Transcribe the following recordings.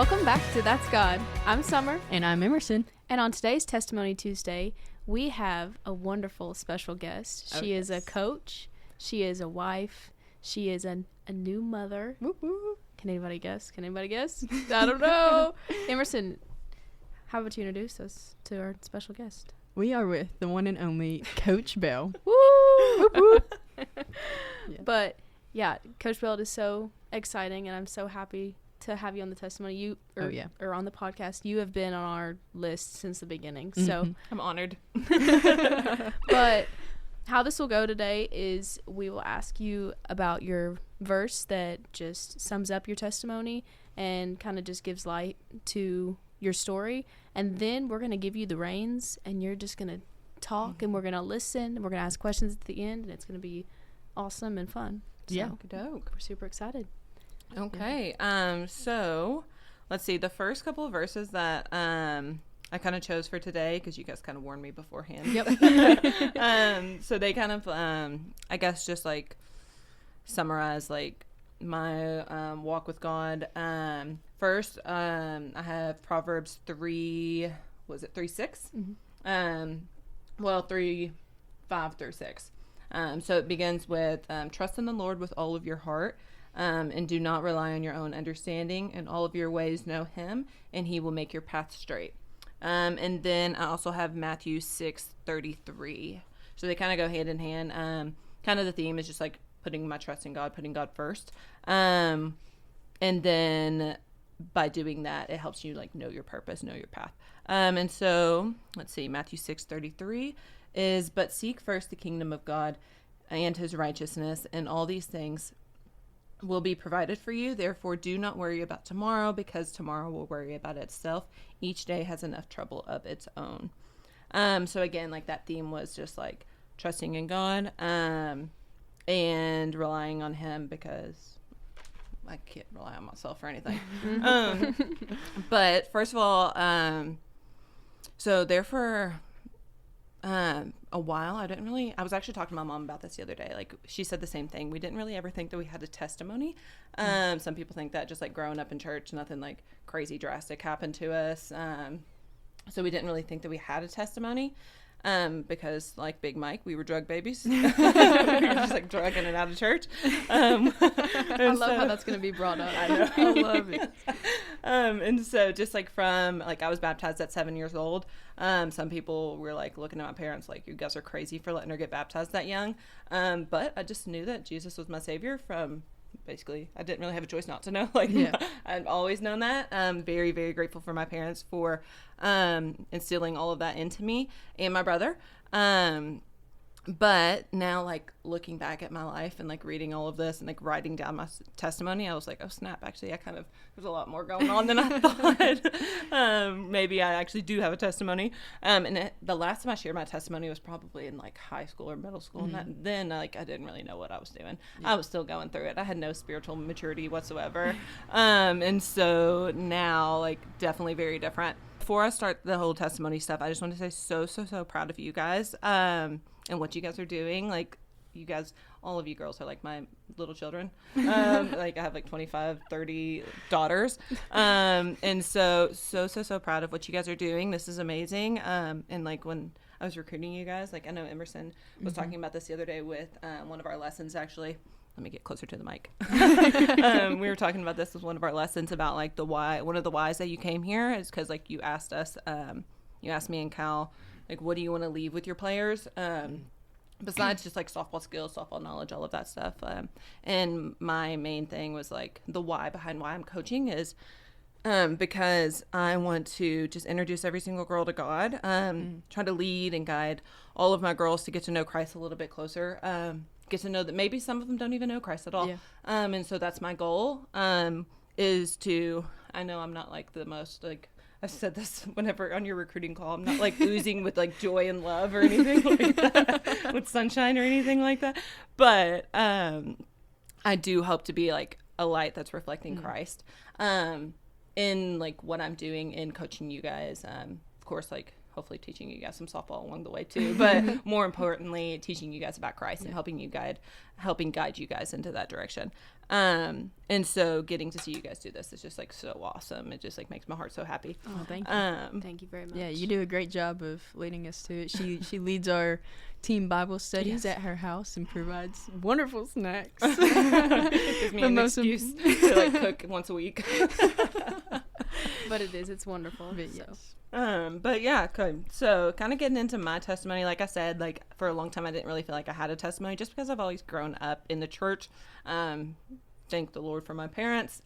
Welcome back to That's God. I'm Summer. And I'm Emerson. And on today's Testimony Tuesday, we have a wonderful special guest. She is a coach. She is a wife. She is a new mother. Whoop, whoop. Can anybody guess? I don't know. Emerson, how about you introduce us to our special guest? We are with the one and only Coach Belle. Woo! Whoop, whoop. But yeah, Coach Belle is so exciting, and I'm so happy to have you on the testimony. Or on the podcast. You have been on our list since the beginning, so I'm honored. But how this will go today is we will ask you about your verse that just sums up your testimony and kind of just gives light to your story, and then we're going to give you the reins, and you're just going to talk, and we're going to listen, and we're going to ask questions at the end, and it's going to be awesome and fun. Yeah. We're super excited. Okay. So let's see. The first couple of verses that I kind of chose for today, because you guys kind of warned me beforehand. Yep. So they kind of, I guess, just like summarize like my walk with God. First, I have Proverbs 3, was it 3:6? Well, 3:5 through 6. So it begins with trust in the Lord with all of your heart. And do not rely on your own understanding. In all of your ways know him, and he will make your path straight. And then I also have Matthew 6:33. So they kind of go hand in hand. Kind of the theme is just like putting my trust in God, putting God first. And then by doing that, it helps you like know your purpose, know your path. And so let's see, Matthew 6:33 is, but seek first the kingdom of God and his righteousness, and all these things will be provided for you. Therefore, do not worry about tomorrow, because tomorrow will worry about itself. Each day has enough trouble of its own. So again, like that theme was just like trusting in God, and relying on him, because I can't rely on myself or anything. But first of all, so there for a while, I was actually talking to my mom about this the other day. Like, she said the same thing. We didn't really ever think that we had a testimony. Some people think that just like growing up in church, nothing like crazy drastic happened to us. So we didn't really think that we had a testimony. Because like Big Mike, we were drug babies. We were just like drug in and out of church. I love how that's going to be brought up. I know. I love it. And so just like from like, I was baptized at 7 years old. Some people were like looking at my parents like, you guys are crazy for letting her get baptized that young. But I just knew that Jesus was my savior from basically, I didn't really have a choice not to know. Like, I've always known that. I'm very, very grateful for my parents for instilling all of that into me and my brother. But now, like, looking back at my life and like reading all of this and like writing down my testimony, I was like, oh snap, actually there's a lot more going on than I thought. Maybe I actually do have a testimony. And the last time I shared my testimony was probably in like high school or middle school. And then like I didn't really know what I was doing. I was still going through it. I had no spiritual maturity whatsoever. And so now, like, definitely very different. Before I start the whole testimony stuff, I just want to say so proud of you guys. And what you guys are doing. Like, you guys, all of you girls are like my little children. Like, I have like 25, 30 daughters. And so proud of what you guys are doing. This is amazing. And like, when I was recruiting you guys, like, I know Emerson was talking about this the other day with one of our lessons, actually. Let me get closer to the mic. We were talking about this with one of our lessons about like the why. One of the whys that you came here is because like you asked us, you asked me and Cal, like, what do you want to leave with your players? Besides just like softball skills, softball knowledge, all of that stuff. And my main thing was like the why behind why I'm coaching is because I want to just introduce every single girl to God, try to lead and guide all of my girls to get to know Christ a little bit closer, get to know that maybe some of them don't even know Christ at all. Yeah. And so that's my goal, is to, I know I'm not like the most like, I've said this whenever on your recruiting call, I'm not like oozing with like joy and love or anything like that, with sunshine or anything like that. But I do hope to be like a light that's reflecting Christ in like what I'm doing in coaching you guys. Of course, like hopefully teaching you guys some softball along the way too, but more importantly, teaching you guys about Christ and helping guide you guys into that direction. And so getting to see you guys do this is just like so awesome. It just like makes my heart so happy. Oh, thank you. Thank you very much. Yeah, you do a great job of leading us to it. She leads our team Bible studies at her house and provides wonderful snacks. Gives me an excuse to like cook once a week. But it's wonderful. But So. yes. But yeah, good. So kind of getting into my testimony, like I said, like for a long time I didn't really feel like I had a testimony just because I've always grown up in the church. Thank the Lord for my parents.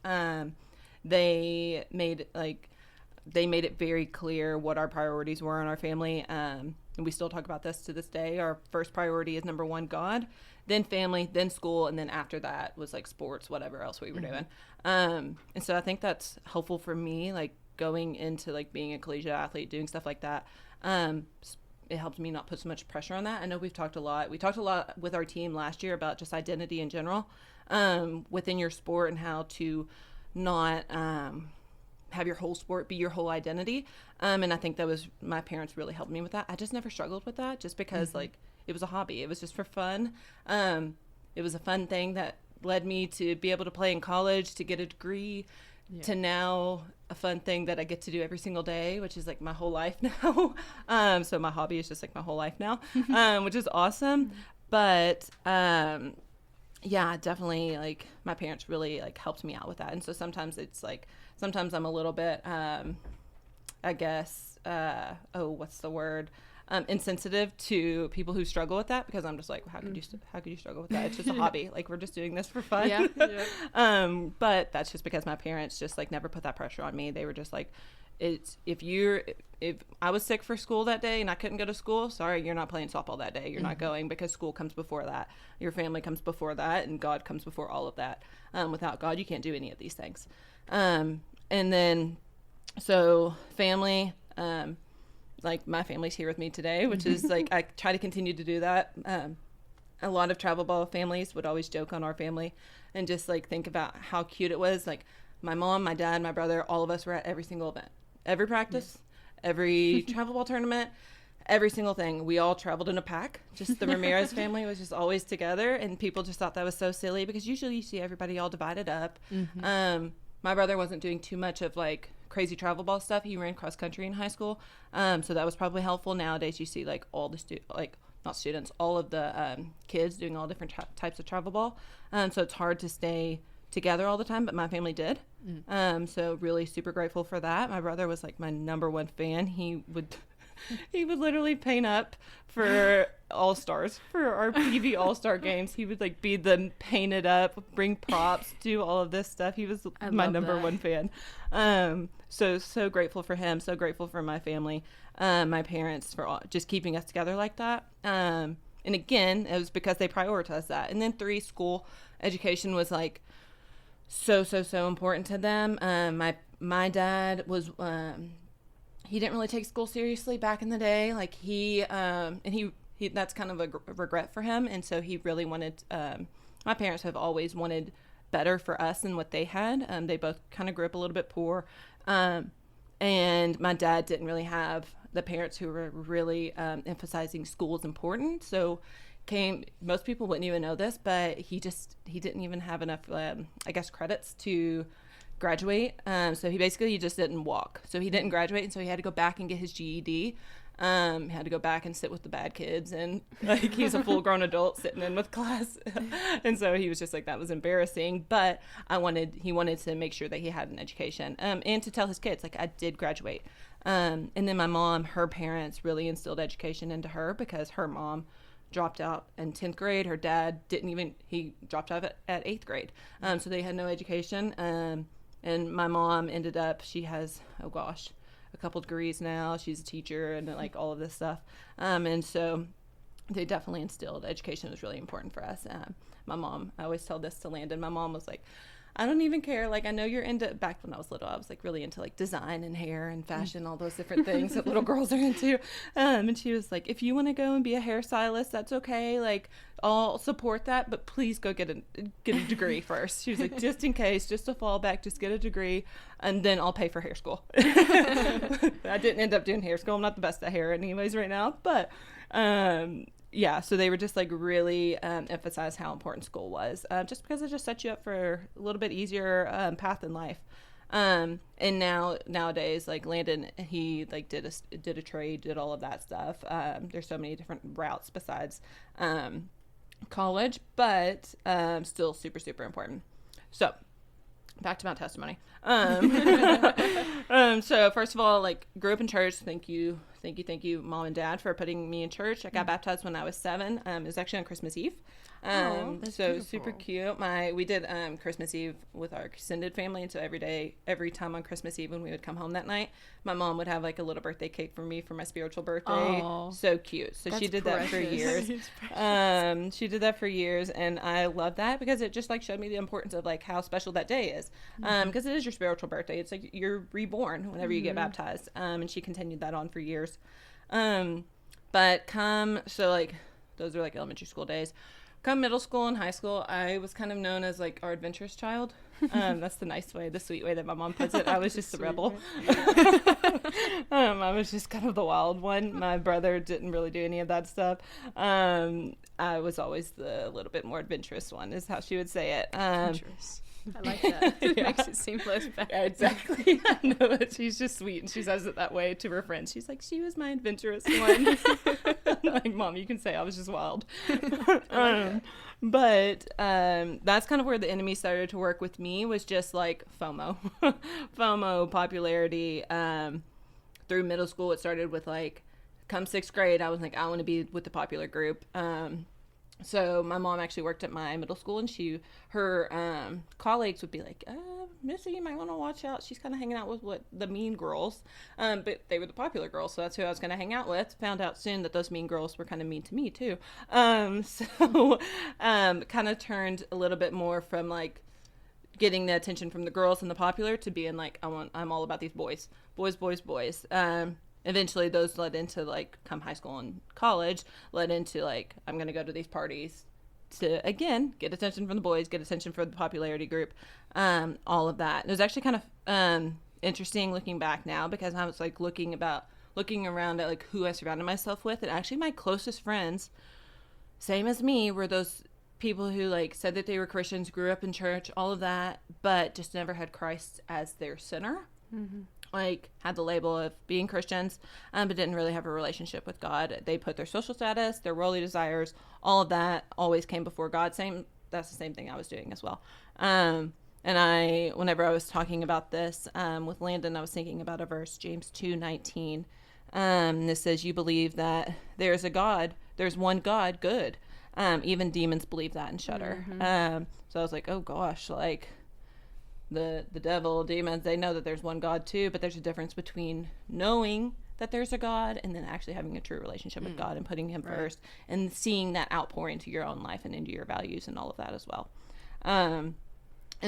They made it very clear what our priorities were in our family. And we still talk about this to this day. Our first priority is number one, God, then family, then school, and then after that was like sports, whatever else we were doing. And so I think that's helpful for me, like going into like being a collegiate athlete, doing stuff like that. It helped me not put so much pressure on that. I know we talked a lot with our team last year about just identity in general, within your sport, and how to not have your whole sport be your whole identity. And I think that was, my parents really helped me with that. I just never struggled with that just because like it was a hobby. It was just for fun. It was a fun thing that led me to be able to play in college, to get a degree, to now a fun thing that I get to do every single day, which is like my whole life now. So my hobby is just like my whole life now, which is awesome. But yeah, definitely like my parents really like helped me out with that. And so sometimes I'm a little bit, I guess, what's the word? Insensitive to people who struggle with that, because I'm just like, how could you struggle with that? It's just a hobby. Like, we're just doing this for fun. Yeah. But that's just because my parents just like never put that pressure on me. They were just like, if I was sick for school that day and I couldn't go to school, sorry, you're not playing softball that day. You're not going, because school comes before that. Your family comes before that, and God comes before all of that. Without God, you can't do any of these things. And then, so family, like my family's here with me today, which is like, I try to continue to do that. A lot of travel ball families would always joke on our family and just like think about how cute it was. Like my mom, my dad, my brother, all of us were at every single event, every practice, every travel ball tournament, every single thing. We all traveled in a pack. Just the Ramirez family was just always together, and people just thought that was so silly, because usually you see everybody all divided up. My brother wasn't doing too much of like crazy travel ball stuff. He ran cross country in high school, so that was probably helpful. Nowadays you see like all the all of the kids doing all different types of travel ball, so it's hard to stay together all the time, but my family did. So really super grateful for that. My brother was like my number one fan. He would literally paint up for All-Stars, for our PV All-Star games. He would like be the painted up, bring props, do all of this stuff. He was my number one fan. So grateful for him. So grateful for my family, my parents, for just keeping us together like that. And again, it was because they prioritized that. And then 3, school education was like so important to them. My dad was, he didn't really take school seriously back in the day. Like he that's kind of a regret for him. And so he really wanted, my parents have always wanted better for us than what they had. They both kind of grew up a little bit poor. And my dad didn't really have the parents who were really emphasizing school is important. So most people wouldn't even know this, but he didn't even have enough, I guess, credits to graduate. So he just didn't walk. So he didn't graduate, and so he had to go back and get his GED. He had to go back and sit with the bad kids, and like he's a full-grown adult sitting in with class. And so he was just like, that was embarrassing. But he wanted to make sure that he had an education, and to tell his kids, like, I did graduate. And then my mom, her parents really instilled education into her, because her mom dropped out in 10th grade. Her dad he dropped out at 8th grade. So they had no education. And my mom ended up, she has, a couple degrees now. She's a teacher and like all of this stuff. And so they definitely instilled education was really important for us. My mom, I always tell this to Landon. My mom was like, I don't even care. Like, I know you're into, back when I was little, I was like really into like design and hair and fashion, all those different things that little girls are into. And she was like, if you want to go and be a hairstylist, that's okay. Like, I'll support that, but please go get a degree first. She was like, just in case, just a fallback, just get a degree, and then I'll pay for hair school. I didn't end up doing hair school. I'm not the best at hair anyways right now, but yeah, so they were just like really emphasize how important school was, just because it just sets you up for a little bit easier path in life. And nowadays, like Landon, he like did a trade, did all of that stuff. There's so many different routes besides college, but still super, super important. So back to my testimony. So first of all, like, grew up in church. Thank you, Mom and Dad, for putting me in church. I got baptized when I was 7. It was actually on Christmas Eve. That's So beautiful. super cute. We did Christmas Eve with our extended family, and so every time on Christmas Eve when we would come home that night, my mom would have like a little birthday cake for me for my spiritual birthday. Aw. So cute. So she That's did that for precious. years. She did that for years, and I love that because it just like showed me the importance of like how special that day is. Because it is your spiritual birthday. It's like you're reborn whenever you get baptized. And she continued that on for years. But so like those are like elementary school days. Come middle school and high school, I was kind of known as like our adventurous child. That's the nice way, the sweet way that my mom puts it. I was just a rebel. I was just kind of the wild one. My brother didn't really do any of that stuff. I was always the little bit more adventurous one, is how she would say it. Adventurous. I like that. It Yeah. makes it seem less bad. Yeah, exactly. I know it. She's just sweet, and she says it that way to her friends. She's like, she was my adventurous one. I'm like, Mom, you can say I was just wild. But that's kind of where the enemy started to work with me, was just like FOMO, popularity. Through middle school, it started with like, come 6th grade, I was like, I want to be with the popular group. So my mom actually worked at my middle school, and her colleagues would be like, Missy, you might want to watch out. She's kind of hanging out with the mean girls. But they were the popular girls, so that's who I was going to hang out with. Found out soon that those mean girls were kind of mean to me too. So kind of turned a little bit more from like getting the attention from the girls and the popular to being like, I'm all about these boys. Eventually those led into like, come high school and college, led into like, I'm going to go to these parties to, again, get attention from the boys, get attention for the popularity group, all of that. It was actually kind of interesting looking back now, because I was like looking around at like who I surrounded myself with, and actually my closest friends, same as me, were those people who like said that they were Christians, grew up in church, all of that, but just never had Christ as their center. Mm-hmm. Like had the label of being Christians, but didn't really have a relationship with God. They put their social status, their worldly desires, all of that always came before God. That's the same thing I was doing as well. And whenever I was talking about this with Landon, I was thinking about a verse, James 2:19. This says, you believe that there's a God, there's one God, good. Even demons believe that and shudder. Mm-hmm. So I was like, oh gosh, like the devil, demons, they know that there's one God too, but there's a difference between knowing that there's a God and then actually having a true relationship with God and putting him first, and seeing that outpour into your own life and into your values and all of that as well. And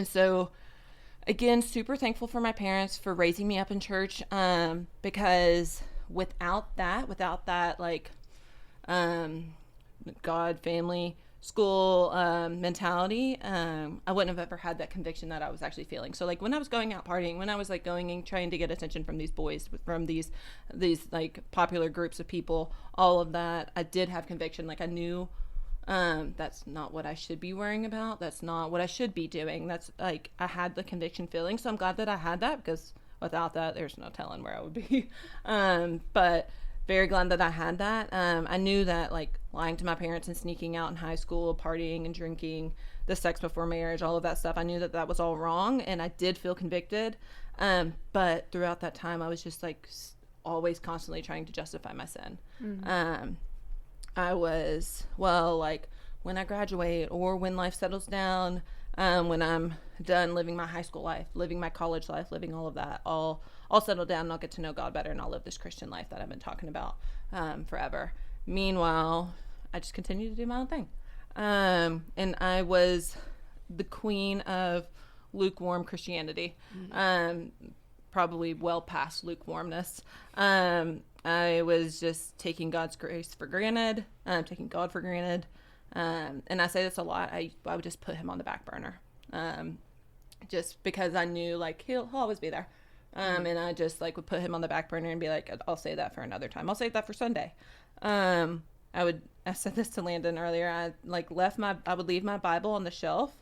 so again, super thankful for my parents for raising me up in church, because without that like God, family, school mentality, I wouldn't have ever had that conviction that I was actually feeling. So like when I was going out partying, when I was like going and trying to get attention from these boys, from these like popular groups of people, all of that, I did have conviction. Like I knew that's not what I should be worrying about. That's not what I should be doing. That's like, I had the conviction feeling. So I'm glad that I had that, because without that, there's no telling where I would be. But very glad that I had that. I knew that like lying to my parents and sneaking out in high school, partying and drinking, the sex before marriage, all of that stuff, I knew that that was all wrong, and I did feel convicted. But throughout that time, I was just like always constantly trying to justify my sin. Mm-hmm. I was, well, like when I graduate or when life settles down, when I'm done living my high school life, living my college life, living all of that, I'll settle down and I'll get to know God better, and I'll live this Christian life that I've been talking about forever. Meanwhile, I just continued to do my own thing. And I was the queen of lukewarm Christianity. Probably well past lukewarmness. I was just taking God's grace for granted, taking God for granted. And I say this a lot. I would just put him on the back burner. Just because I knew like he'll always be there. And I just like would put him on the back burner and be like, I'll say that for another time. I'll save that for Sunday. I said this to Landon earlier. I would leave my Bible on the shelf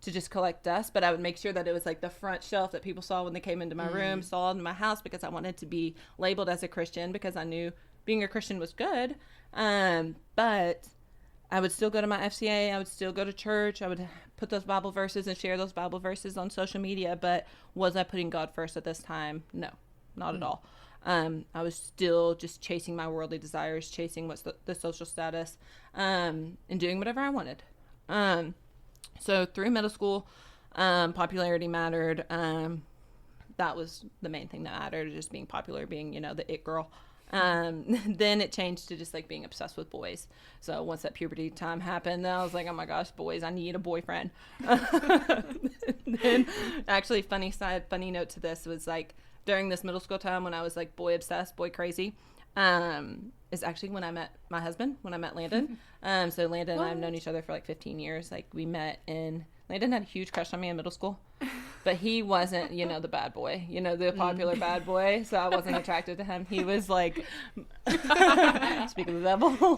to just collect dust, but I would make sure that it was like the front shelf that people saw when they came into my room, saw in my house, because I wanted to be labeled as a Christian, because I knew being a Christian was good. But I would still go to my FCA. I would still go to church. I would put those Bible verses and share those Bible verses on social media. But was I putting God first at this time? No, not at all. I was still just chasing my worldly desires, chasing what's the social status, and doing whatever I wanted. So through middle school, popularity mattered. That was the main thing that mattered, just being popular, being, the it girl. Then it changed to just like being obsessed with boys. So once that puberty time happened, I was like, oh my gosh, boys, I need a boyfriend. Then actually funny note to this was like during this middle school time when I was like boy obsessed, boy crazy, is actually when I met my husband, when I met Landon. So Landon and I have known each other for like 15 years. Like we met Landon had a huge crush on me in middle school, but he wasn't, the bad boy, the popular bad boy. So I wasn't attracted to him. He was like, speak of the devil.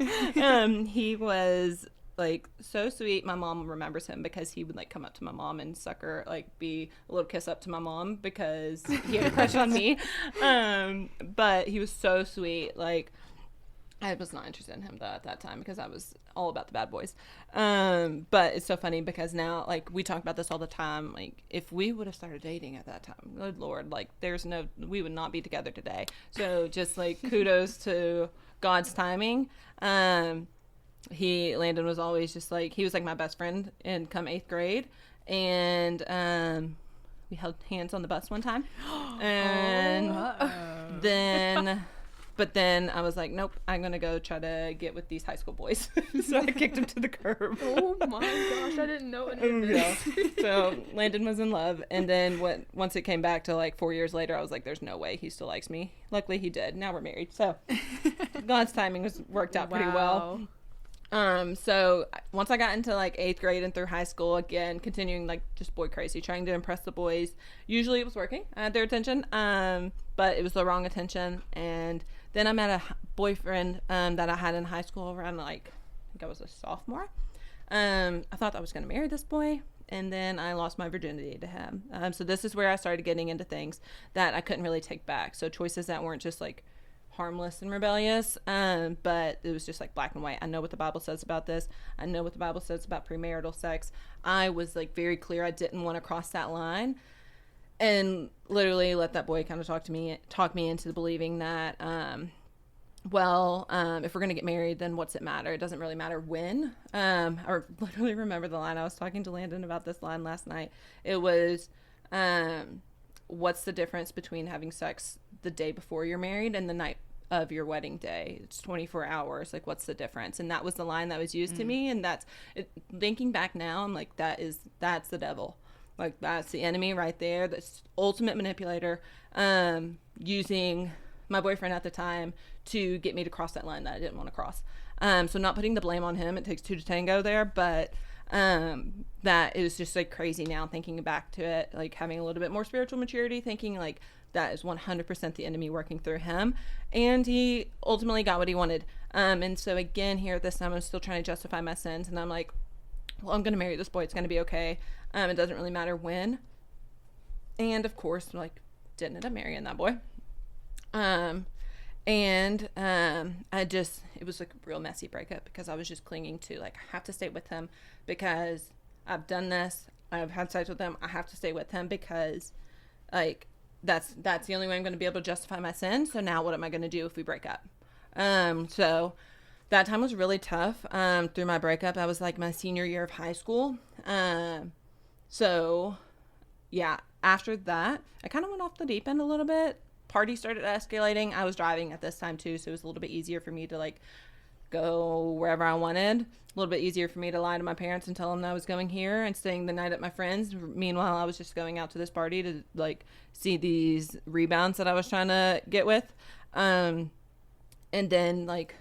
He was like so sweet. My mom remembers him because he would like come up to my mom and suck her, like be a little kiss up to my mom because he had a crush on me. But he was so sweet. Like I was not interested in him though at that time because I was all about the bad boys. But it's so funny because now like we talk about this all the time. Like if we would have started dating at that time, good Lord, like we would not be together today. So just like kudos to God's timing. Landon was always just like, he was like my best friend in come 8th grade. And, we held hands on the bus one time. And then I was like, nope, I'm going to go try to get with these high school boys. So I kicked him to the curb. Oh my gosh, I didn't know any of this. So Landon was in love. And then once it came back to like 4 years later, I was like, there's no way he still likes me. Luckily he did. Now we're married. So God's timing worked out pretty well. So once I got into like 8th grade and through high school, again, continuing like just boy crazy, trying to impress the boys. Usually it was working. I had their attention. But it was the wrong attention. And then I met a boyfriend, that I had in high school around like, I think I was a sophomore. I thought I was going to marry this boy. And then I lost my virginity to him. So this is where I started getting into things that I couldn't really take back. So choices that weren't just like harmless and rebellious, but it was just like black and white. I know what the Bible says about this. I know what the Bible says about premarital sex. I was like very clear I didn't want to cross that line, and literally let that boy kind of talk me into believing that if we're gonna get married, then what's it matter? It doesn't really matter when. I literally remember the line. I was talking to Landon about this line last night. It was what's the difference between having sex the day before you're married and the night of your wedding day? It's 24 hours. Like, what's the difference? And that was the line that was used to me. And that's it. Thinking back now, I'm like, that's the devil. Like, that's the enemy right there. That's ultimate manipulator, using my boyfriend at the time to get me to cross that line that I didn't want to cross. So not putting the blame on him. It takes two to tango there, but that it was just like crazy now thinking back to it, like having a little bit more spiritual maturity, thinking like that is 100% the enemy working through him, and he ultimately got what he wanted. And so again, here at this time, I'm still trying to justify my sins, and I'm like, well, I'm going to marry this boy. It's going to be okay. It doesn't really matter when. And of course, like, didn't end up marrying that boy. It was like a real messy breakup because I was just clinging to like, I have to stay with him because I've done this. I've had sex with him. I have to stay with him because like, that's the only way I'm going to be able to justify my sin. So now what am I going to do if we break up? So that time was really tough. Through my breakup, I was like my senior year of high school. So yeah, after that, I kind of went off the deep end a little bit. Party started escalating. I was driving at this time too, so it was a little bit easier for me to like go wherever I wanted. A little bit easier for me to lie to my parents and tell them that I was going here and staying the night at my friends. Meanwhile, I was just going out to this party to like see these rebounds that I was trying to get with. And then like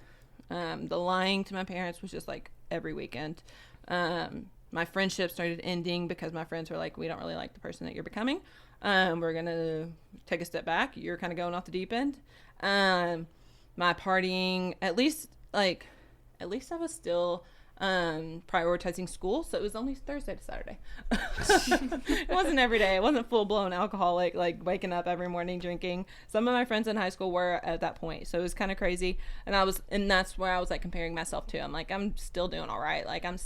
the lying to my parents was just like every weekend. My friendship started ending because my friends were like, we don't really like the person that you're becoming. We're going to take a step back. You're kind of going off the deep end. My partying, at least I was still prioritizing school, so it was only Thursday to Saturday. It wasn't every day. It wasn't full-blown alcoholic, like waking up every morning drinking. Some of my friends in high school were at that point, so it was kind of crazy. And that's where I was like comparing myself to. I'm like, I'm still doing all right. Like I'm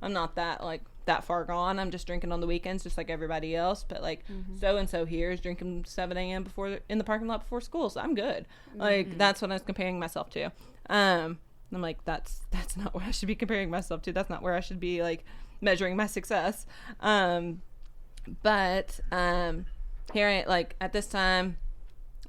not that far gone. I'm just drinking on the weekends just like everybody else, but like so and so here is drinking 7 a.m. in the parking lot before school, so I'm good. Like that's what I was comparing myself to. I'm like, that's not what I should be comparing myself to. That's not where I should be like measuring my success. But here I like at this time,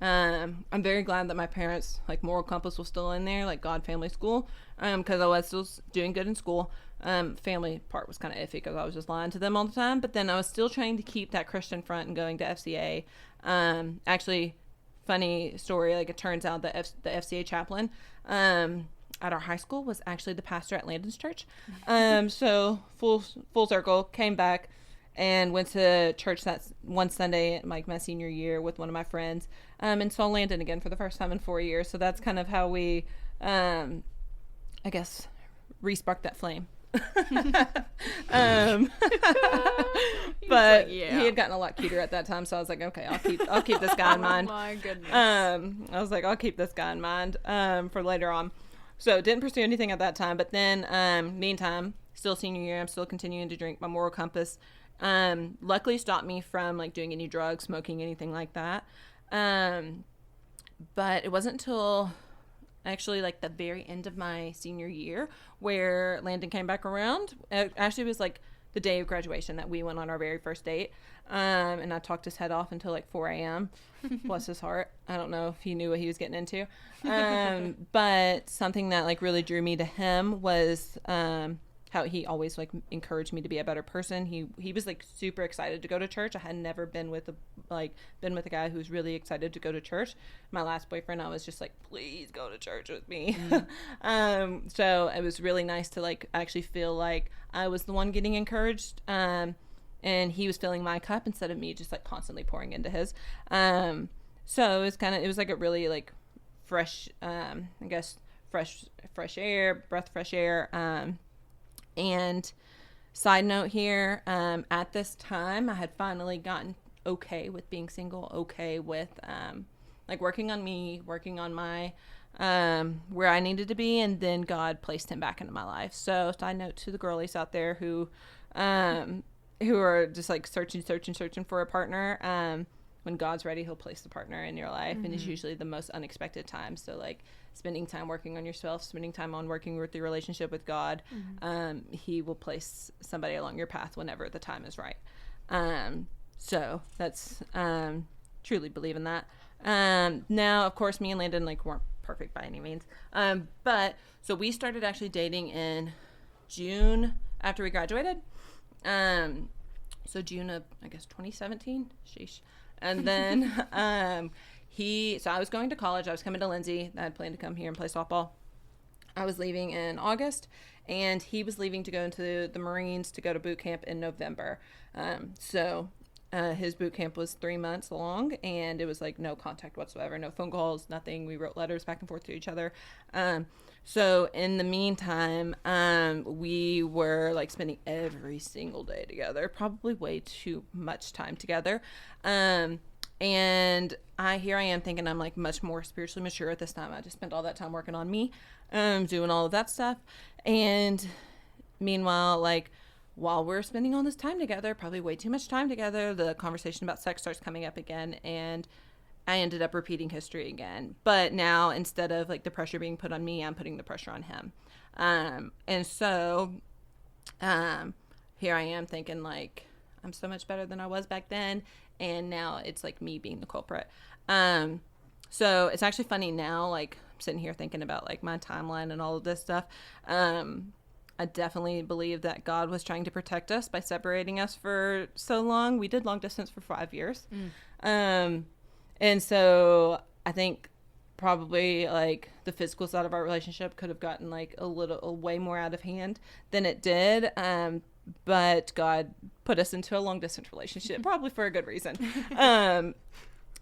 I'm very glad that my parents like moral compass was still in there, like God Family School, because I was still doing good in school. Family part was kind of iffy because I was just lying to them all the time, but then I was still trying to keep that Christian front and going to FCA. Actually, funny story, like it turns out that the FCA chaplain at our high school was actually the pastor at Landon's church. So full circle, came back and went to church that one Sunday, like my senior year, with one of my friends, and saw Landon again for the first time in 4 years. So that's kind of how we, I guess, re-sparked that flame. But he had gotten a lot cuter at that time, so I was like, okay, I'll keep this guy in mind. Oh my goodness. I was like, I'll keep this guy in mind for later on. So didn't pursue anything at that time, but then meantime, still senior year, I'm still continuing to drink. My moral compass luckily stopped me from like doing any drugs, smoking, anything like that. But it wasn't until actually like the very end of my senior year where Landon came back around. It actually was like the day of graduation that we went on our very first date. And I talked his head off until like 4 a.m. Bless his heart. I don't know if he knew what he was getting into. But something that like really drew me to him was how he always like encouraged me to be a better person. He was like super excited to go to church. I had never been with a guy who's really excited to go to church. My last boyfriend, I was just like, please go to church with me. So it was really nice to like actually feel like I was the one getting encouraged. And he was filling my cup instead of me just like constantly pouring into his. So it was like a really like fresh, I guess fresh air, breath of fresh air. And side note here, at this time, I had finally gotten okay with being single, okay with like working on me, working on my where I needed to be, and then God placed him back into my life. So side note to the girlies out there who are just like searching for a partner. When God's ready, he'll place the partner in your life, and it's usually the most unexpected time. So like spending time working on yourself, spending time on working with your relationship with God, he will place somebody along your path whenever the time is right. So that's truly believe in that. Now, of course, me and Landon like weren't perfect by any means, but so we started actually dating in June after we graduated. So June of, I guess, 2017. Sheesh. And then so I was going to college. I was coming to Lindsay. I had planned to come here and play softball. I was leaving in August, and he was leaving to go into the Marines to go to boot camp in November. So his boot camp was 3 months long, and it was like no contact whatsoever, no phone calls, nothing. We wrote letters back and forth to each other. So in the meantime, we were like spending every single day together, probably way too much time together. And here I am thinking I'm like much more spiritually mature at this time. I just spent all that time working on me, doing all of that stuff. And meanwhile, like while we're spending all this time together, probably way too much time together, the conversation about sex starts coming up again, and I ended up repeating history again. But now, instead of like the pressure being put on me, I'm putting the pressure on him. And so here I am thinking like I'm so much better than I was back then, and now it's like me being the culprit. So it's actually funny now, like sitting here thinking about like my timeline and all of this stuff, I definitely believe that God was trying to protect us by separating us for so long. We did long distance for 5 years. And so I think probably like the physical side of our relationship could have gotten like a way more out of hand than it did. But God put us into a long distance relationship, probably for a good reason.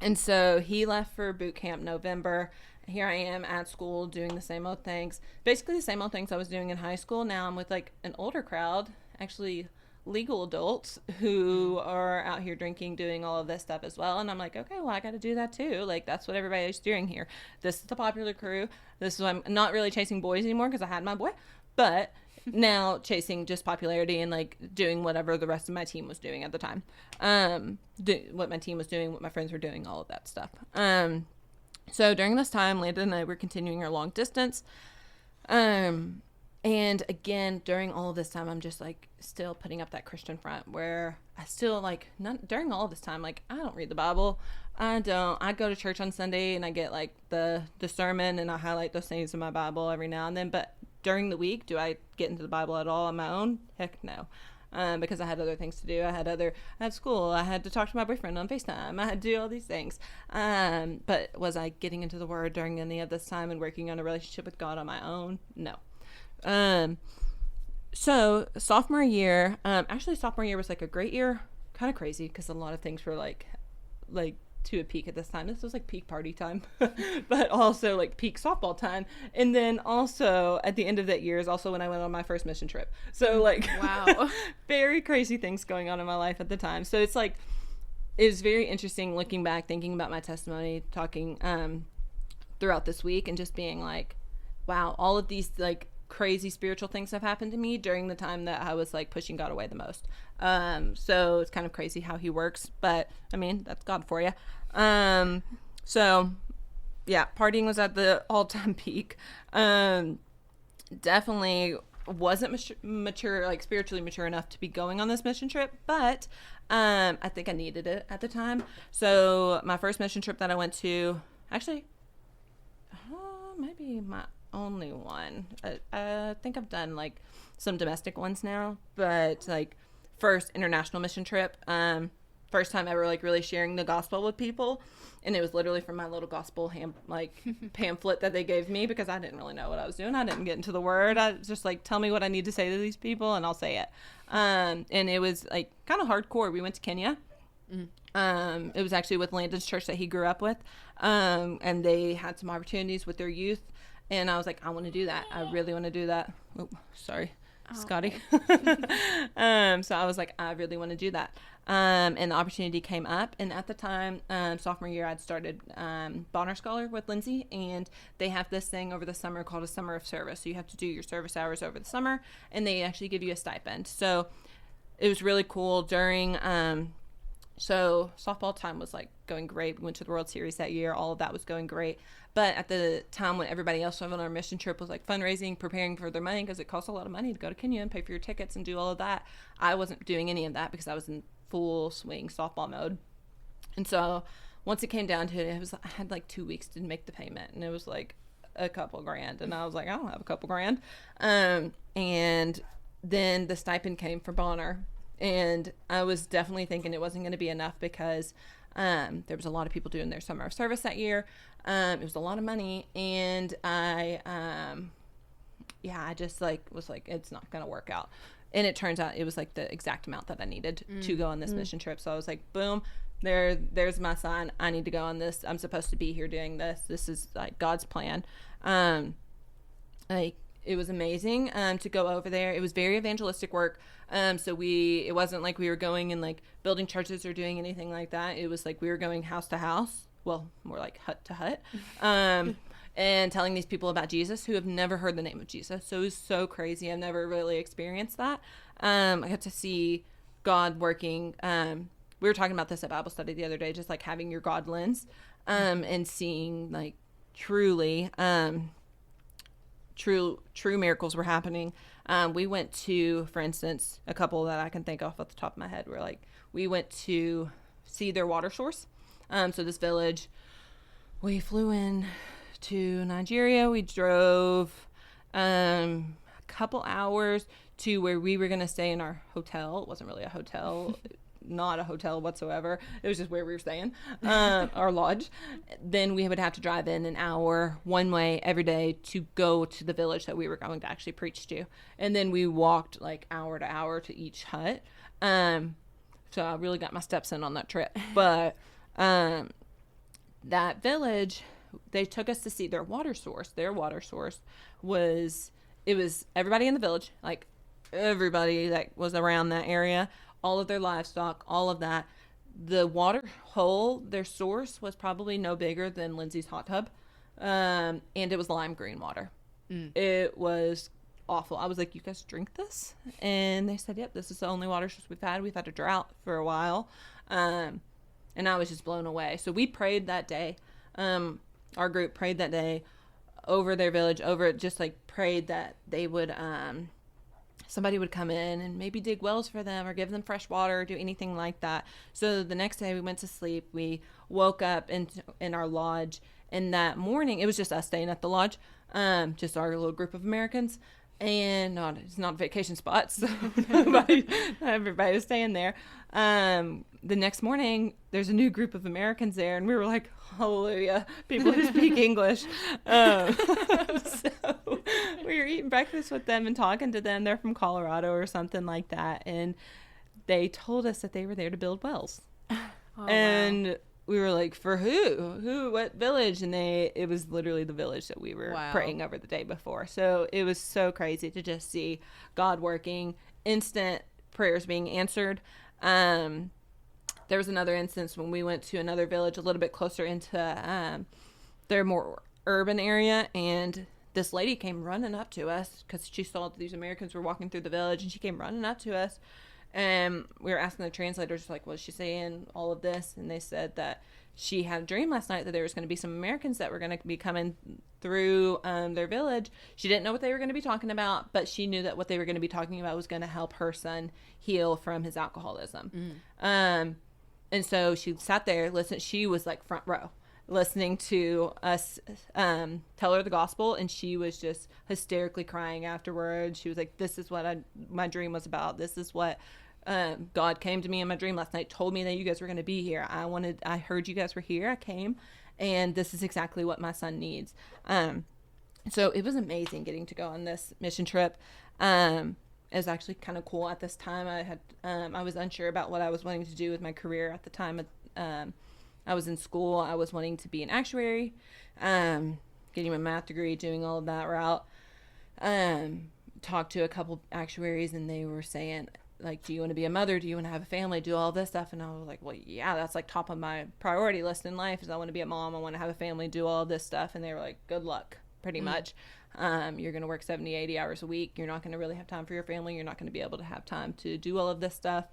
And so he left for boot camp November. Here I am at school doing the same old things, basically the same old things I was doing in high school. Now I'm with like an older crowd, actually legal adults who are out here drinking, doing all of this stuff as well. And I'm like, okay, well, I got to do that too. Like, that's what everybody's doing here. This is the popular crew. This is why I'm not really chasing boys anymore because I had my boy, but now chasing just popularity and like doing whatever the rest of my team was doing at the time. What my team was doing, what my friends were doing, all of that stuff. So during this time, Landon and I were continuing our long distance. And again, during all of this time, I'm just like still putting up that Christian front where I still like, not during all of this time, like I don't read the Bible. I go to church on Sunday and I get like the sermon and I highlight those things in my Bible every now and then. But during the week, do I get into the Bible at all on my own? Heck no. Because I had other things to do. I had school. I had to talk to my boyfriend on FaceTime. I had to do all these things. But was I getting into the Word during any of this time and working on a relationship with God on my own? No. So sophomore year, actually sophomore year was like a great year. Kind of crazy because a lot of things were like to a peak at this time. This was like peak party time, but also like peak softball time. And then also at the end of that year is also when I went on my first mission trip. So like, wow, very crazy things going on in my life at the time. So it's like, it was very interesting looking back, thinking about my testimony, talking, throughout this week and just being like, wow, all of these like crazy spiritual things have happened to me during the time that I was like pushing God away the most. So it's kind of crazy how he works, but I mean, that's God for you. So yeah, partying was at the all-time peak. Definitely wasn't mature, like spiritually mature enough to be going on this mission trip, but I think I needed it at the time. So my first mission trip that I went to, actually, maybe my only one. I think I've done like some domestic ones now, but like first international mission trip, first time ever like really sharing the gospel with people, and it was literally from my little gospel pamphlet that they gave me because I didn't really know what I was doing. I didn't get into the word. I was just like, tell me what I need to say to these people and I'll say it. And it was like kind of hardcore. We went to Kenya. It was actually with Landon's church that he grew up with, and they had some opportunities with their youth. And I was like, I want to do that. I really want to do that. Oh, sorry, Scotty. So I was like, I really want to do that. And the opportunity came up. And at the time, sophomore year, I'd started Bonner Scholar with Lindsay. And they have this thing over the summer called a summer of service. So you have to do your service hours over the summer. And they actually give you a stipend. So it was really cool during... So softball time was like going great. We went to the World Series that year. All of that was going great. But at the time when everybody else on our mission trip was like fundraising, preparing for their money, because it costs a lot of money to go to Kenya and pay for your tickets and do all of that. I wasn't doing any of that because I was in full swing softball mode. And so once it came down to it, I had like 2 weeks to make the payment, and it was like a couple grand. And I was like, I don't have a couple grand. And then the stipend came for Bonner. And I was definitely thinking it wasn't going to be enough because there was a lot of people doing their summer of service that year. It was a lot of money. And I just like was like, it's not going to work out. And it turns out it was like the exact amount that I needed to go on this mission trip. So I was like, boom, there's my sign. I need to go on this. I'm supposed to be here doing this. This is like God's plan. It was amazing to go over there. It was very evangelistic work. So it wasn't like we were going and like building churches or doing anything like that. It was like we were going house to house. Well, more like hut to hut. And telling these people about Jesus who have never heard the name of Jesus. So it was so crazy. I've never really experienced that. I got to see God working. We were talking about this at Bible study the other day, just like having your God lens and seeing like truly... True miracles were happening. We went to, for instance, a couple that I can think off at the top of my head were like, we went to see their water source. So this village, we flew in to Nigeria. We drove a couple hours to where we were going to stay in our hotel. It wasn't really a hotel, not a hotel whatsoever. It was just where we were staying, our lodge. Then we would have to drive in an hour one way every day to go to the village that we were going to actually preach to. And then we walked like hour to hour to each hut. So I really got my steps in on that trip. But that village, they took us to see their water source. Their water source was everybody in the village, like everybody that was around that area, all of their livestock, all of that. The water hole, their source was probably no bigger than Lindsay's hot tub. And it was lime green water. It was awful. I was like, you guys drink this? And they said, yep, this is the only water source we've had. We've had a drought for a while. And I was just blown away. So we prayed that day. Our group prayed that day over their village, just like prayed that they would, somebody would come in and maybe dig wells for them or give them fresh water or do anything like that. So the next day we went to sleep. We woke up in our lodge, and that morning it was just us staying at the lodge, just our little group of Americans, and it's not a vacation spot, so everybody was staying there. The next morning there's a new group of Americans there, and we were like, hallelujah, people who speak English. So we were eating breakfast with them and talking to them. They're from Colorado or something like that, and they told us that they were there to build wells. Wow. We were like, for who, what village? And it was literally the village that we were praying over the day before. So it was so crazy to just see God working, instant prayers being answered. There was another instance when we went to another village a little bit closer into their more urban area, and this lady came running up to us because she saw that these Americans were walking through the village, and she came running up to us. And we were asking the translators, like, was she saying all of this? And they said that she had a dream last night that there was going to be some Americans that were going to be coming through their village. She didn't know what they were going to be talking about, but she knew that what they were going to be talking about was going to help her son heal from his alcoholism. And so she sat there, listened. She was like front row, listening to us tell her the gospel, and she was just hysterically crying afterwards. She was like, this is what my dream was about. This is what God came to me in my dream last night, told me that you guys were going to be here. I heard you guys were here. I came, and this is exactly what my son needs. So it was amazing getting to go on this mission trip. It was actually kind of cool. At this time, I was unsure about what I was wanting to do with my career at the time. I was in school. I was wanting to be an actuary, getting my math degree, doing all of that route. Talked to a couple actuaries, and they were saying, like, do you want to be a mother? Do you want to have a family? Do all this stuff? And I was like, well, yeah, that's like top of my priority list in life is I want to be a mom. I want to have a family, do all of this stuff. And they were like, good luck, pretty much. You're going to work 70, 80 hours a week. You're not going to really have time for your family. You're not going to be able to have time to do all of this stuff.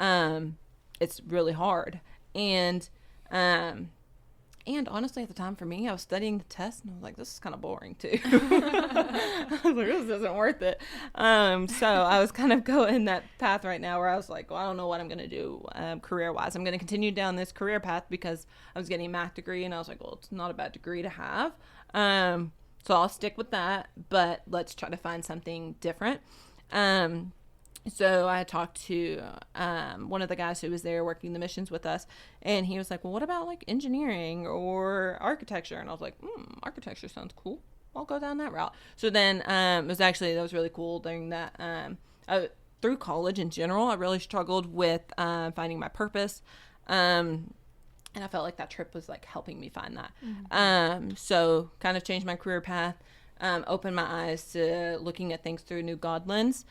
It's really hard. And honestly, at the time for me, I was studying the test, and I was like, this is kind of boring, too. I was like, this isn't worth it. So I was kind of going that path right now where I was like, well, I don't know what I'm going to do career-wise. I'm going to continue down this career path because I was getting a math degree, and I was like, well, it's not a bad degree to have. So I'll stick with that, but let's try to find something different. So I talked to one of the guys who was there working the missions with us, and he was like, well, what about like engineering or architecture? And I was like, architecture sounds cool. I'll go down that route. So then that was really cool during that. Through college in general, I really struggled with finding my purpose. And I felt like that trip was like helping me find that. So kind of changed my career path, opened my eyes to looking at things through a new God lens.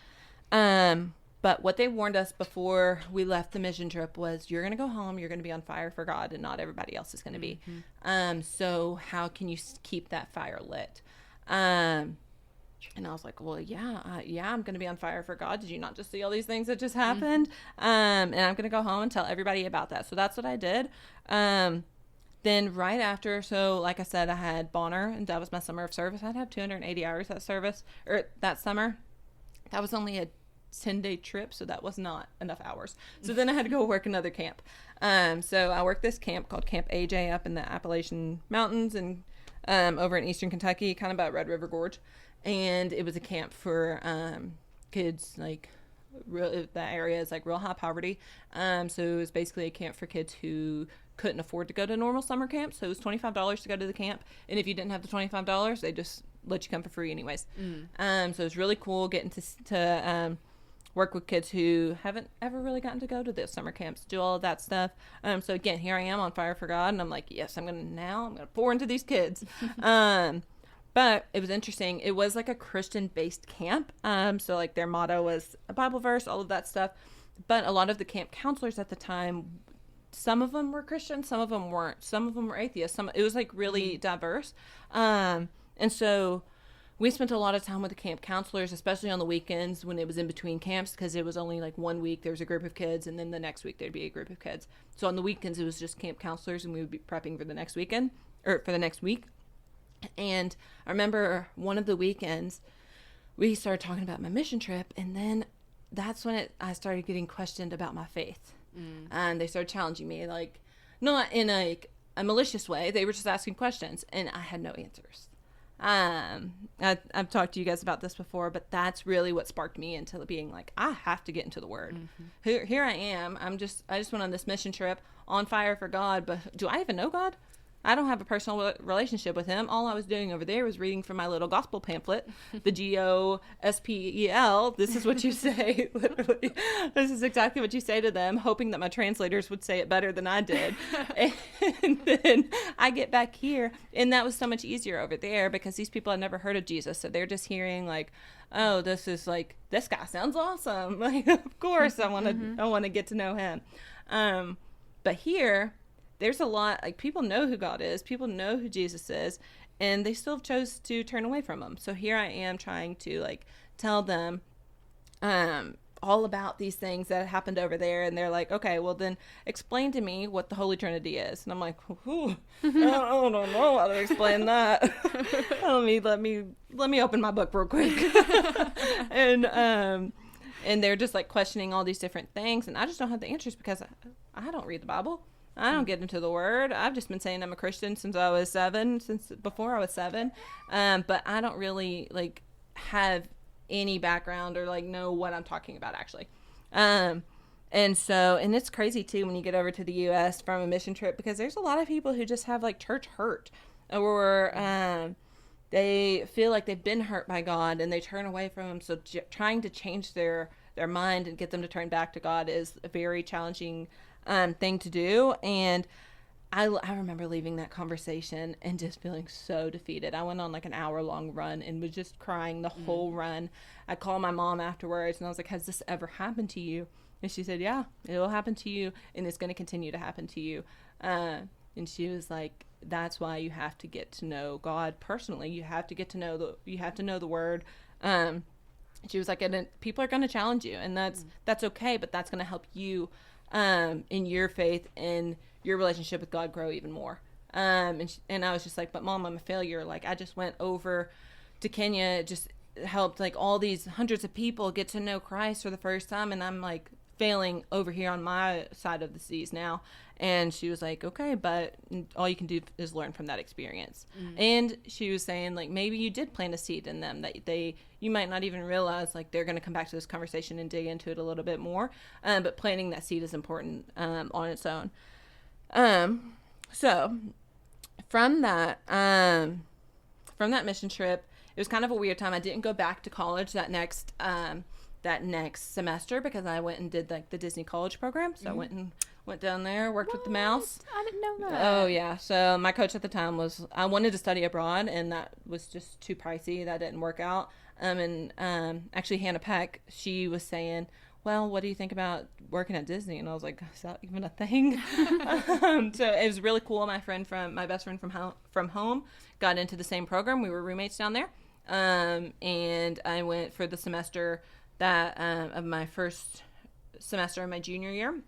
But what they warned us before we left the mission trip was you're going to go home, you're going to be on fire for God, and not everybody else is going to be. So how can you keep that fire lit? And I was like, well, yeah, I'm going to be on fire for God. Did you not just see all these things that just happened? And I'm going to go home and tell everybody about that. So that's what I did. Then right after, so like I said, I had Bonner, and that was my summer of service. I'd have 280 hours that summer. That was only a 10-day trip, so that was not enough hours. So then I had to go work another camp. So I worked this camp called Camp AJ up in the Appalachian Mountains in over in eastern Kentucky, kind of by Red River Gorge. And it was a camp for kids, like, that area is like real high poverty. So it was basically a camp for kids who couldn't afford to go to normal summer camp. So it was $25 to go to the camp. And if you didn't have the $25, they just let you come for free anyways. So it was really cool getting to work with kids who haven't ever really gotten to go to those summer camps, do all of that stuff. So again, here I am on fire for God, and I'm like, yes, I'm gonna pour into these kids. But it was interesting. It was like a Christian-based camp. So like their motto was a Bible verse, all of that stuff. But a lot of the camp counselors at the time, some of them were Christian, some of them weren't. Some of them were atheists. It was like really diverse. And so we spent a lot of time with the camp counselors, especially on the weekends when it was in between camps, because it was only like 1 week there was a group of kids, and then the next week there'd be a group of kids. So on the weekends it was just camp counselors, and we would be prepping for the next weekend, or for the next week. And I remember one of the weekends we started talking about my mission trip, and then that's when I started getting questioned about my faith. And they started challenging me, like, not in a malicious way. They were just asking questions, and I had no answers. I've talked to you guys about this before, but that's really what sparked me into being like, I have to get into the Word. Here I am. I just went on this mission trip on fire for God, but do I even know God? I don't have a personal relationship with him. All I was doing over there was reading from my little gospel pamphlet, the GOSPEL. This is what you say, literally. This is exactly what you say to them, hoping that my translators would say it better than I did. And then I get back here, and that was so much easier over there because these people had never heard of Jesus. So they're just hearing like, oh, this guy sounds awesome. Like, of course I want to get to know him. But here, there's a lot, like, people know who God is, people know who Jesus is, and they still chose to turn away from him. So here I am trying to, like, tell them all about these things that happened over there, and they're like, okay, well then explain to me what the Holy Trinity is. And I'm like, I don't know how to explain that. let me open my book real quick. And they're just like questioning all these different things, and I just don't have the answers because I don't read the Bible. I don't get into the Word. I've just been saying I'm a Christian since before I was 7. But I don't really like have any background or like know what I'm talking about actually. And it's crazy too when you get over to the U.S. from a mission trip, because there's a lot of people who just have like church hurt, or they feel like they've been hurt by God and they turn away from him. So trying to change their mind and get them to turn back to God is a very challenging thing to do. And I remember leaving that conversation and just feeling so defeated. I went on like an hour-long run and was just crying the whole run. I called my mom afterwards and I was like, has this ever happened to you? And she said, yeah, it'll happen to you, and it's going to continue to happen to you. And she was like, that's why you have to get to know God personally. You have to get to know the Word. She was like, and people are going to challenge you, and that's okay, but that's going to help you in your faith and your relationship with God grow even more. And I was just like, but Mom, I'm a failure. Like, I just went over to Kenya, just helped like all these hundreds of people get to know Christ for the first time, and I'm like failing over here on my side of the seas now. And she was like, okay, but all you can do is learn from that experience. And she was saying, like, maybe you did plant a seed in them that you might not even realize, like, they're going to come back to this conversation and dig into it a little bit more. But planting that seed is important on its own. So from that mission trip, it was kind of a weird time. I didn't go back to college that next semester because I went and did like the Disney college program. So I went down there, worked with the mouse. I didn't know that. Oh yeah. So my coach at the time I wanted to study abroad, and that was just too pricey. That didn't work out. Actually Hannah Peck, she was saying, well, what do you think about working at Disney? And I was like, is that even a thing? So it was really cool. My best friend from home got into the same program. We were roommates down there. And I went for the semester of my first semester of my junior year,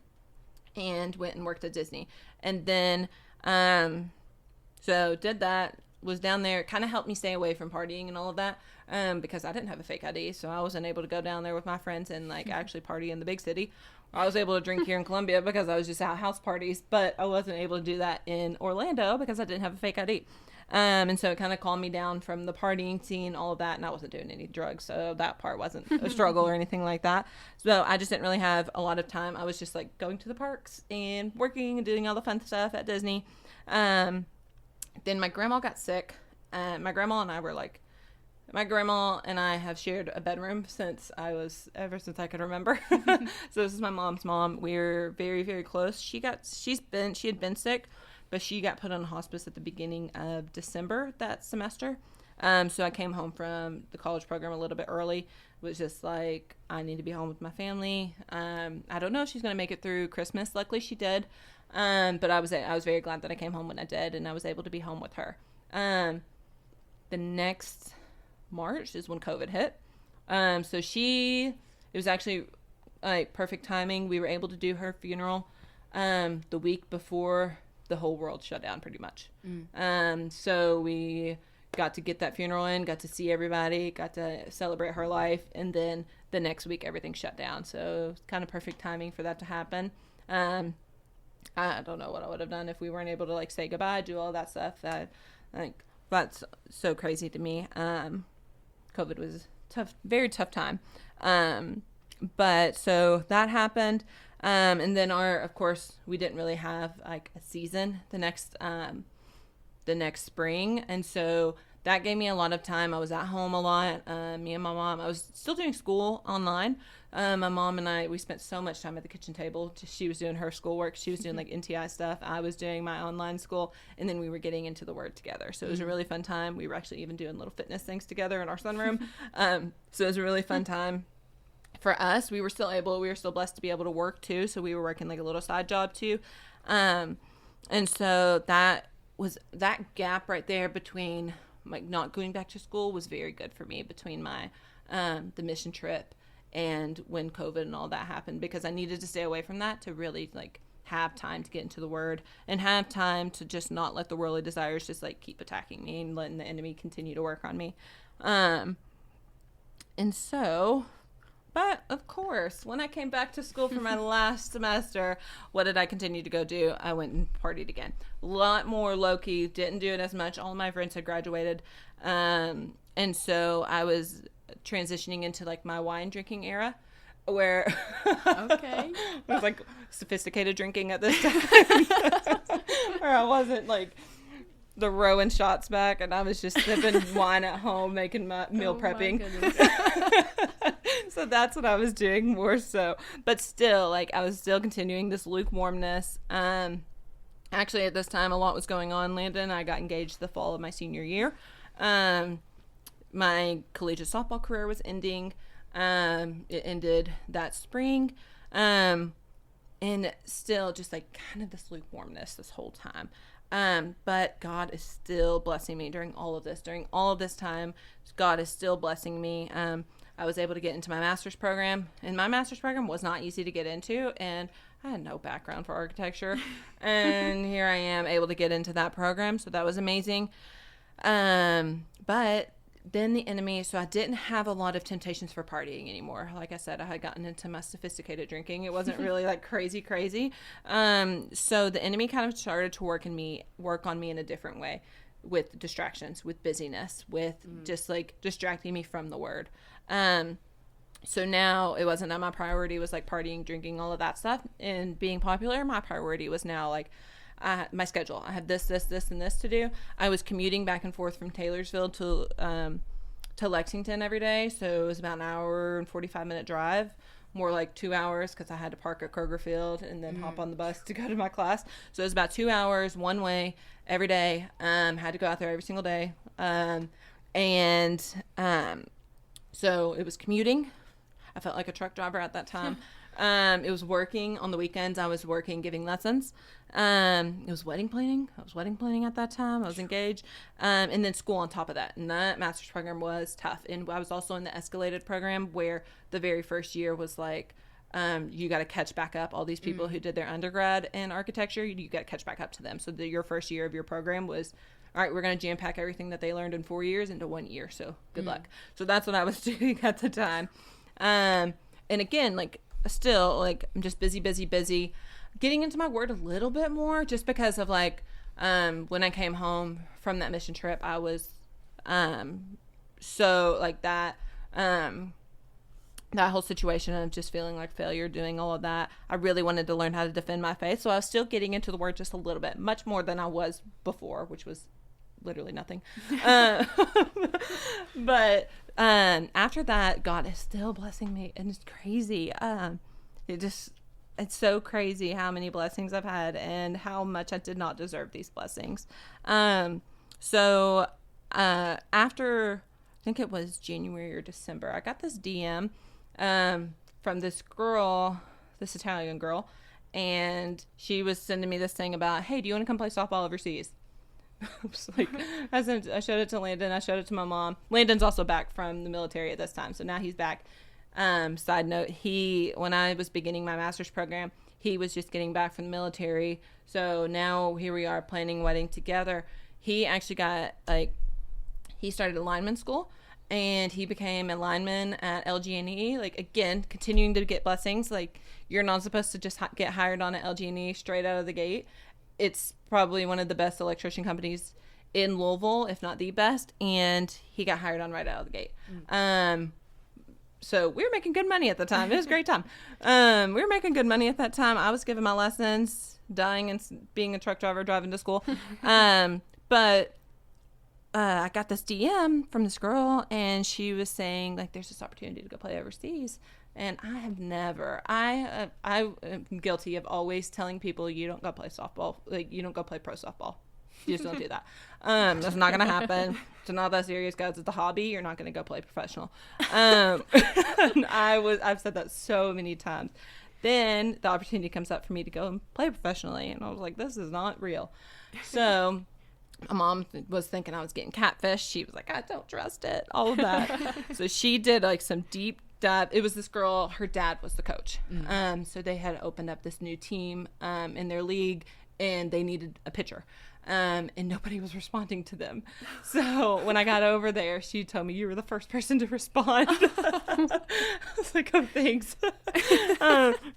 and went and worked at Disney. And then, so did that, was down there, kind of helped me stay away from partying and all of that, because I didn't have a fake ID, so I wasn't able to go down there with my friends and like actually party in the big city. I was able to drink here in Columbia because I was just at house parties, but I wasn't able to do that in Orlando because I didn't have a fake ID. And so it kind of calmed me down from the partying scene, all of that. And I wasn't doing any drugs, so that part wasn't a struggle or anything like that. So I just didn't really have a lot of time. I was just like going to the parks and working and doing all the fun stuff at Disney. Then my grandma got sick. My grandma and I have shared a bedroom ever since I could remember. So this is my mom's mom. We're very, very close. She had been sick, but she got put on hospice at the beginning of December that semester. So I came home from the college program a little bit early. It was just like, I need to be home with my family. I don't know if she's going to make it through Christmas. Luckily she did. But I was very glad that I came home when I did, and I was able to be home with her. The next March is when COVID hit. So it was actually like perfect timing. We were able to do her funeral the week before the whole world shut down pretty much. So we got to get that funeral in, got to see everybody, got to celebrate her life, and then the next week everything shut down. So it's kind of perfect timing for that to happen. I don't know what I would have done if we weren't able to like say goodbye, do all that stuff. That's so crazy to me. COVID was tough, very tough time. But so that happened. And then of course, we didn't really have like a season the next spring. And so that gave me a lot of time. I was at home a lot. Me and my mom, I was still doing school online. My mom and I, we spent so much time at the kitchen table. She was doing her schoolwork. She was doing like NTI stuff. I was doing my online school, and then we were getting into the Word together. So it was a really fun time. We were actually even doing little fitness things together in our sunroom. So it was a really fun time. For us, we were still blessed to be able to work too. So we were working like a little side job too. And so that gap right there between like not going back to school was very good for me, between my, the mission trip and when COVID and all that happened, because I needed to stay away from that to really like have time to get into the Word and have time to just not let the worldly desires just like keep attacking me and letting the enemy continue to work on me. And so, but of course, when I came back to school for my last semester, what did I continue to go do? I went and partied again. A lot more low-key, didn't do it as much. All of my friends had graduated. And so I was transitioning into like my wine drinking era, where Okay. it was like sophisticated drinking at this time. Where I wasn't like the rowing shots back, and I was just sipping wine at home, making my meal prepping. So that's what I was doing more so. But still, like, I was still continuing this lukewarmness. Actually, at this time, a lot was going on. Landon and I got engaged the fall of my senior year. My collegiate softball career was ending. It ended that spring. And still just like kind of this lukewarmness this whole time. But God is still blessing me during all of this. During all of this time, God is still blessing me. I was able to get into my master's program, and my master's program was not easy to get into, and I had no background for architecture. And here I am able to get into that program. So that was amazing. But then the enemy, so I didn't have a lot of temptations for partying anymore. Like I said, I had gotten into my sophisticated drinking. It wasn't really like crazy. So the enemy kind of started to work on me in a different way, with distractions, with busyness, with just like distracting me from the Word. So now it wasn't that my priority was like partying, drinking, all of that stuff and being popular. My priority was now like my schedule. I had this, and this to do. I was commuting back and forth from Taylorsville to Lexington every day. So it was about an hour and 45-minute drive, more like 2 hours, because I had to park at Kroger Field and then hop on the bus to go to my class. So it was about 2 hours one way every day. Had to go out there every single day. So it was commuting. I felt like a truck driver at that time. It was working on the weekends. I was working, giving lessons. It was wedding planning. I was wedding planning at that time. I was engaged. And then school on top of that. And that master's program was tough. And I was also in the escalated program, where the very first year was like, you got to catch back up. All these people who did their undergrad in architecture, you got to catch back up to them. So your first year of your program was, all right, we're going to jam pack everything that they learned in 4 years into 1 year. So good luck. So that's what I was doing at the time. And again, like, still, like, I'm just busy, getting into my Word a little bit more, just because of like, When I came home from that mission trip, I was so like that that whole situation of just feeling like failure, doing all of that. I really wanted to learn how to defend my faith. So I was still getting into the word just a little bit, much more than I was before, which was literally nothing. But after that, God is still blessing me, and it's crazy. It's so crazy how many blessings I've had and how much I did not deserve these blessings. So after, I think it was January or December, I got this DM from this girl, this Italian girl, and she was sending me this thing about, hey, do you want to come play softball overseas? I was like, I showed it to Landon. I showed it to my mom. Landon's also back from the military at this time, so now he's back. Side note, when I was beginning my master's program, he was just getting back from the military. So now here we are planning a wedding together. He actually got, he started a lineman school, and he became a lineman at LG&E. Again, continuing to get blessings. You're not supposed to just get hired on at LG&E straight out of the gate. It's probably one of the best electrician companies in Louisville, if not the best. And he got hired on right out of the gate. So we were making good money at the time. It was a great time. We were making good money at that time. I was giving my lessons, dying and being a truck driver, driving to school. But I got this DM from this girl, and she was saying, there's this opportunity to go play overseas. And I am guilty of always telling people, you don't go play softball. You don't go play pro softball. You just don't do that. That's not going to happen. It's not that serious, guys. It's a hobby. You're not going to go play professional. I've said that so many times. Then the opportunity comes up for me to go and play professionally. And I was like, this is not real. So my mom was thinking I was getting catfish. She was like, I don't trust it. All of that. So she did some deep dive. It was this girl. Her dad was the coach. So they had opened up this new team in their league, and they needed a pitcher. And nobody was responding to them. So when I got over there, she told me, you were the first person to respond. I was like, oh, thanks.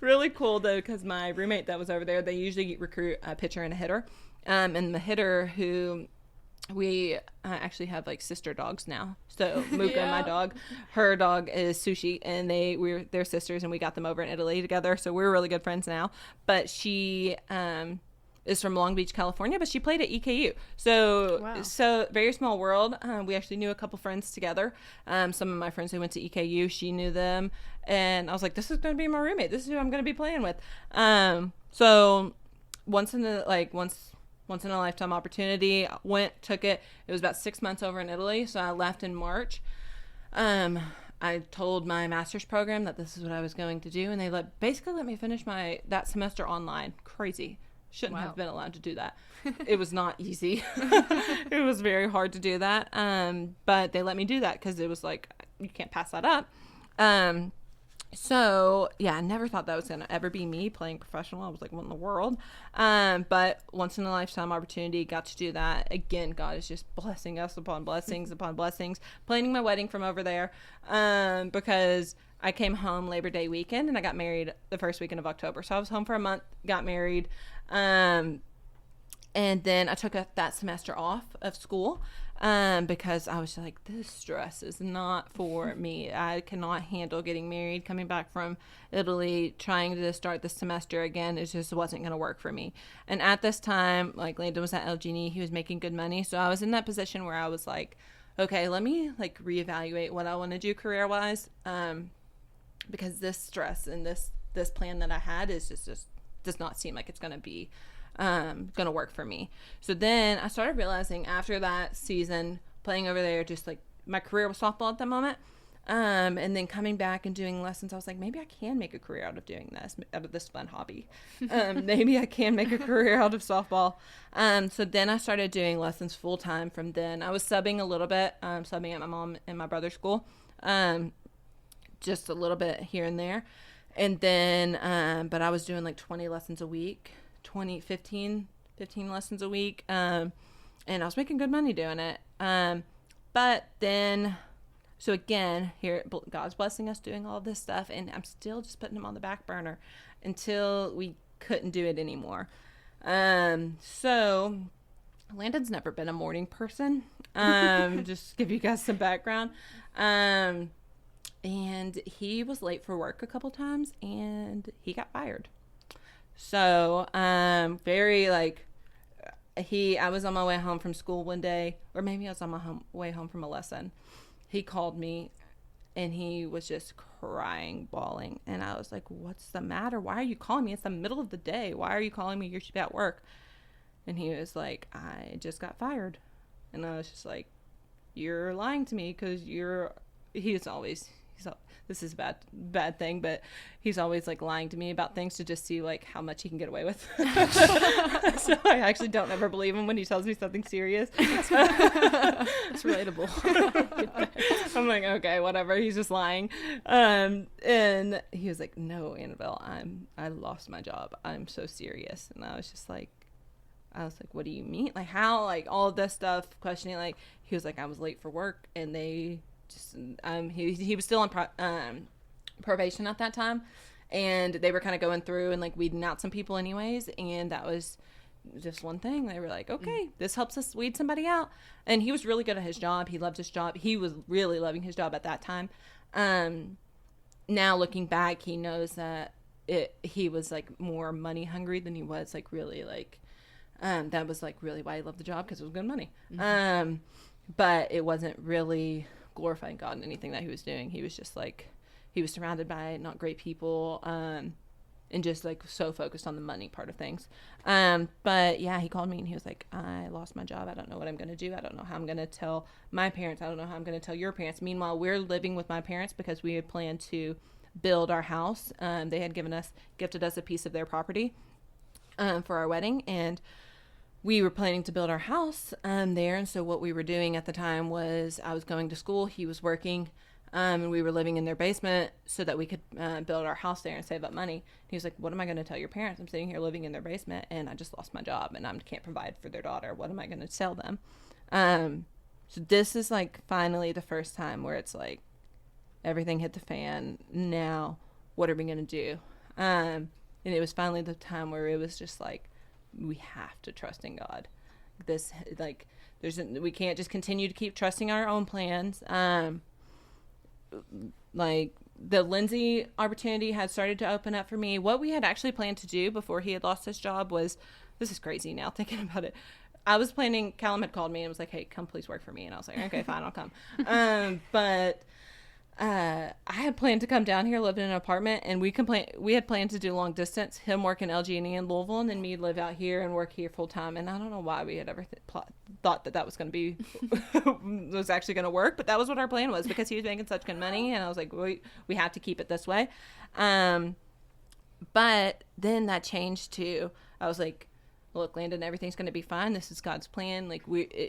Really cool, though, because my roommate that was over there, they usually recruit a pitcher and a hitter. And the hitter, who we actually have sister dogs now. So Muka, my dog, her dog is Sushi, and they're sisters, and we got them over in Italy together. So we're really good friends now. But she is from Long Beach, California, but she played at EKU. So, wow. So very small world. We actually knew a couple friends together. Some of my friends who went to EKU, she knew them. And I was like, this is going to be my roommate. This is who I'm going to be playing with. So once in a lifetime opportunity, took it. It was about 6 months over in Italy. So I left in March. I told my master's program that this is what I was going to do. And they basically let me finish that semester online. Crazy. Shouldn't have been allowed to do that. It was not easy. It was very hard to do that. But they let me do that because it was you can't pass that up. So yeah, I never thought that was going to ever be me playing professional. I was like, what in the world? But once in a lifetime opportunity, got to do that. Again, God is just blessing us upon blessings upon blessings. Planning my wedding from over there. Because I came home Labor Day weekend, and I got married the first weekend of October. So I was home for a month, got married. And then I took that semester off of school because I was like, this stress is not for me. I cannot handle getting married, coming back from Italy, trying to start the semester again. It just wasn't going to work for me. And at this time, Landon was at LG&E. He was making good money. So I was in that position where I was like, okay, let me reevaluate what I want to do career-wise, because this stress and this plan that I had is just does not seem like it's going to be going to work for me. So then I started realizing after that season playing over there, just my career was softball at the moment. And then coming back and doing lessons, I was like, maybe I can make a career out of doing this, out of this fun hobby. Maybe I can make a career out of softball. So then I started doing lessons full time from then. I was subbing a little bit, subbing at my mom and my brother's school, just a little bit here and there. And then, but I was doing 20 lessons a week, 15 lessons a week. And I was making good money doing it. But then, so again, here, God's blessing us doing all this stuff. And I'm still just putting him on the back burner until we couldn't do it anymore. So Landon's never been a morning person. Just to give you guys some background. And he was late for work a couple times, and he got fired. So, very like, I was on my way home from school one day, or maybe I was on my way home from a lesson. He called me, and he was just crying, bawling. And I was like, what's the matter? Why are you calling me? It's the middle of the day. Why are you calling me? You should be at work. And he was like, I just got fired. And I was just like, you're lying to me, because this is a bad thing, but he's always like lying to me about things to just see like how much he can get away with. So I actually don't ever believe him when he tells me something serious. It's relatable. I'm like, okay, whatever. He's just lying. And he was like, no, Annabelle, I lost my job. I'm so serious. And I was like, what do you mean? Like, how? Like, all of this stuff, questioning. Like, he was like, I was late for work, and they just, he was still on probation at that time, and they were kind of going through and like weeding out some people anyways, and that was just one thing. They were like, okay, this helps us weed somebody out. And he was really good at his job. He loved his job. He was really loving his job at that time. Now looking back, he knows that he was like more money hungry than he was like really like, that was like really why he loved the job, because it was good money. But it wasn't really glorifying God in anything that he was doing. He was just like, he was surrounded by not great people, and just like so focused on the money part of things. But yeah, he called me and he was like, I lost my job. I don't know what I'm going to do. I don't know how I'm going to tell my parents. I don't know how I'm going to tell your parents. Meanwhile, we're living with my parents because we had planned to build our house. They had gifted us a piece of their property for our wedding, and we were planning to build our house there. And so what we were doing at the time was I was going to school, he was working, and we were living in their basement so that we could build our house there and save up money. He was like, what am I going to tell your parents? I'm sitting here living in their basement, and I just lost my job, and I can't provide for their daughter. What am I going to tell them? So this is like finally the first time where it's like everything hit the fan. Now, what are we going to do? And it was finally the time where it was just like, we have to trust in God. This, like, we can't just continue to keep trusting our own plans. Like, the Lindsay opportunity had started to open up for me. What we had actually planned to do before he had lost his job was, this is crazy now thinking about it. I was planning, Callum had called me and was like, hey, come please work for me. And I was like, okay, fine, I'll come. But I had planned to come down here, live in an apartment, and we had planned to do long distance, him work in LG&E in Louisville, and then me live out here and work here full time. And I don't know why we had ever thought that was going to be was actually going to work, but that was what our plan was, because he was making such good money, and I was like, we have to keep it this way. But then that changed to, I was like, look, Landon, everything's going to be fine. This is God's plan. Like,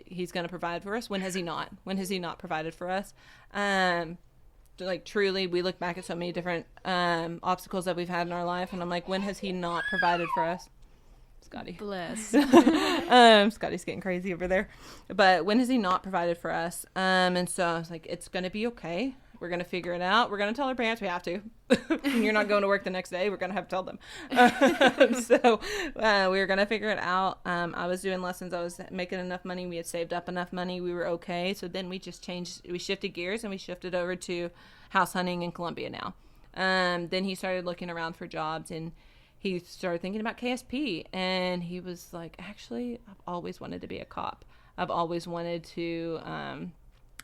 he's going to provide for us. When has he not? When has he not provided for us? Like, truly, we look back at so many different obstacles that we've had in our life, and I'm like, when has he not provided for us? Scotty. Bless. Scotty's getting crazy over there. But when has he not provided for us? And so I was like, it's going to be okay. We're going to figure it out. We're going to tell our parents we have to. You're not going to work the next day. We're going to have to tell them. So we were going to figure it out. I was doing lessons. I was making enough money. We had saved up enough money. We were okay. So then we just we shifted gears, and we shifted over to house hunting in Columbia now. Then he started looking around for jobs, and he started thinking about KSP. And he was like, actually, I've always wanted to be a cop. I've always wanted to,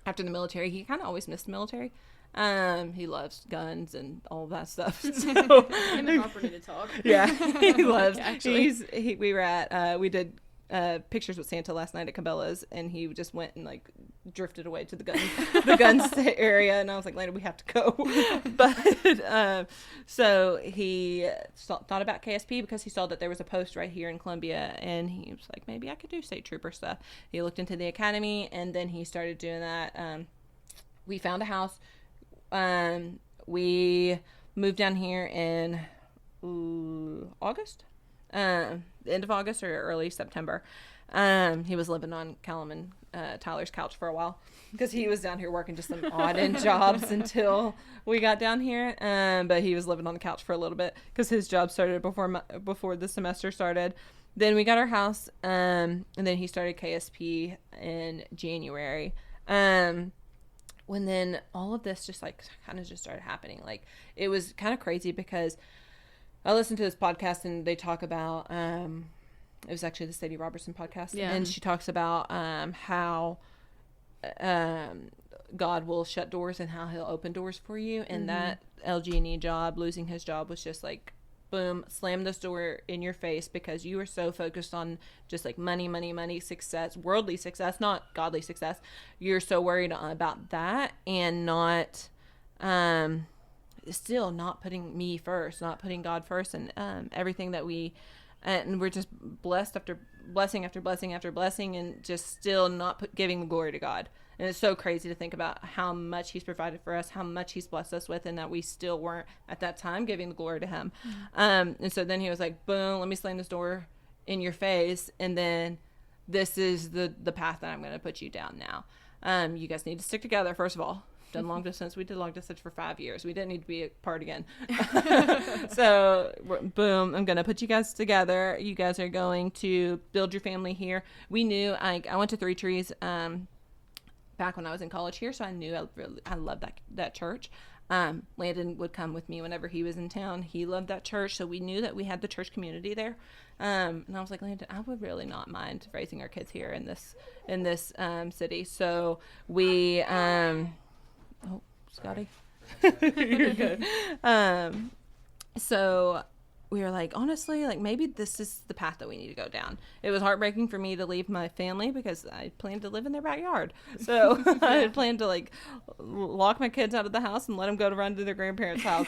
after the military, he kind of always missed the military. He loves guns and all that stuff. So Him and Harper need to talk. yeah, he loves. Actually. We were at we did pictures with Santa last night at Cabela's, and he just went and like drifted away to the guns area, and I was like, later we have to go. But so he thought about KSP because he saw that there was a post right here in Columbia, and he was like, maybe I could do state trooper stuff. He looked into the academy, and then he started doing that. We found a house. We moved down here in August, the end of August or early September. He was living on Callum and Tyler's couch for a while because he was down here working just some odd end jobs until we got down here. But he was living on the couch for a little bit because his job started before the semester started. then we got our house, and then he started KSP in January. When then all of this just like kind of just started happening. Like, it was kind of crazy because I listened to this podcast and they talk about, it was actually the Sadie Robertson podcast. Yeah. And she talks about how God will shut doors and how he'll open doors for you. And that LG&E job, losing his job, was just like, boom, slam this door in your face because you were so focused on just like money, success, worldly success, not godly success. You're so worried about that and not, still not putting me first, not putting God first, and everything that and we're just blessed after blessing after blessing after blessing, and just still not giving the glory to God. And it's so crazy to think about how much he's provided for us, how much he's blessed us with, and that we still weren't at that time giving the glory to him. And so then he was like, boom, let me slam this door in your face. And then this is the path that I'm going to put you down now. You guys need to stick together, first of all. Done long distance. We did long distance for 5 years. We didn't need to be apart again. So, boom, I'm going to put you guys together. You guys are going to build your family here. We knew, I went to Three Trees back when I was in college here, so I knew I loved that church. Landon would come with me whenever he was in town. He loved that church, so we knew that we had the church community there. And I was like, Landon, I would really not mind raising our kids here in this city. So we... oh, Scotty. You're good. So we were like, honestly, like maybe this is the path that we need to go down. It was heartbreaking for me to leave my family because I planned to live in their backyard. So I had planned to like lock my kids out of the house and let them go to run to their grandparents' house.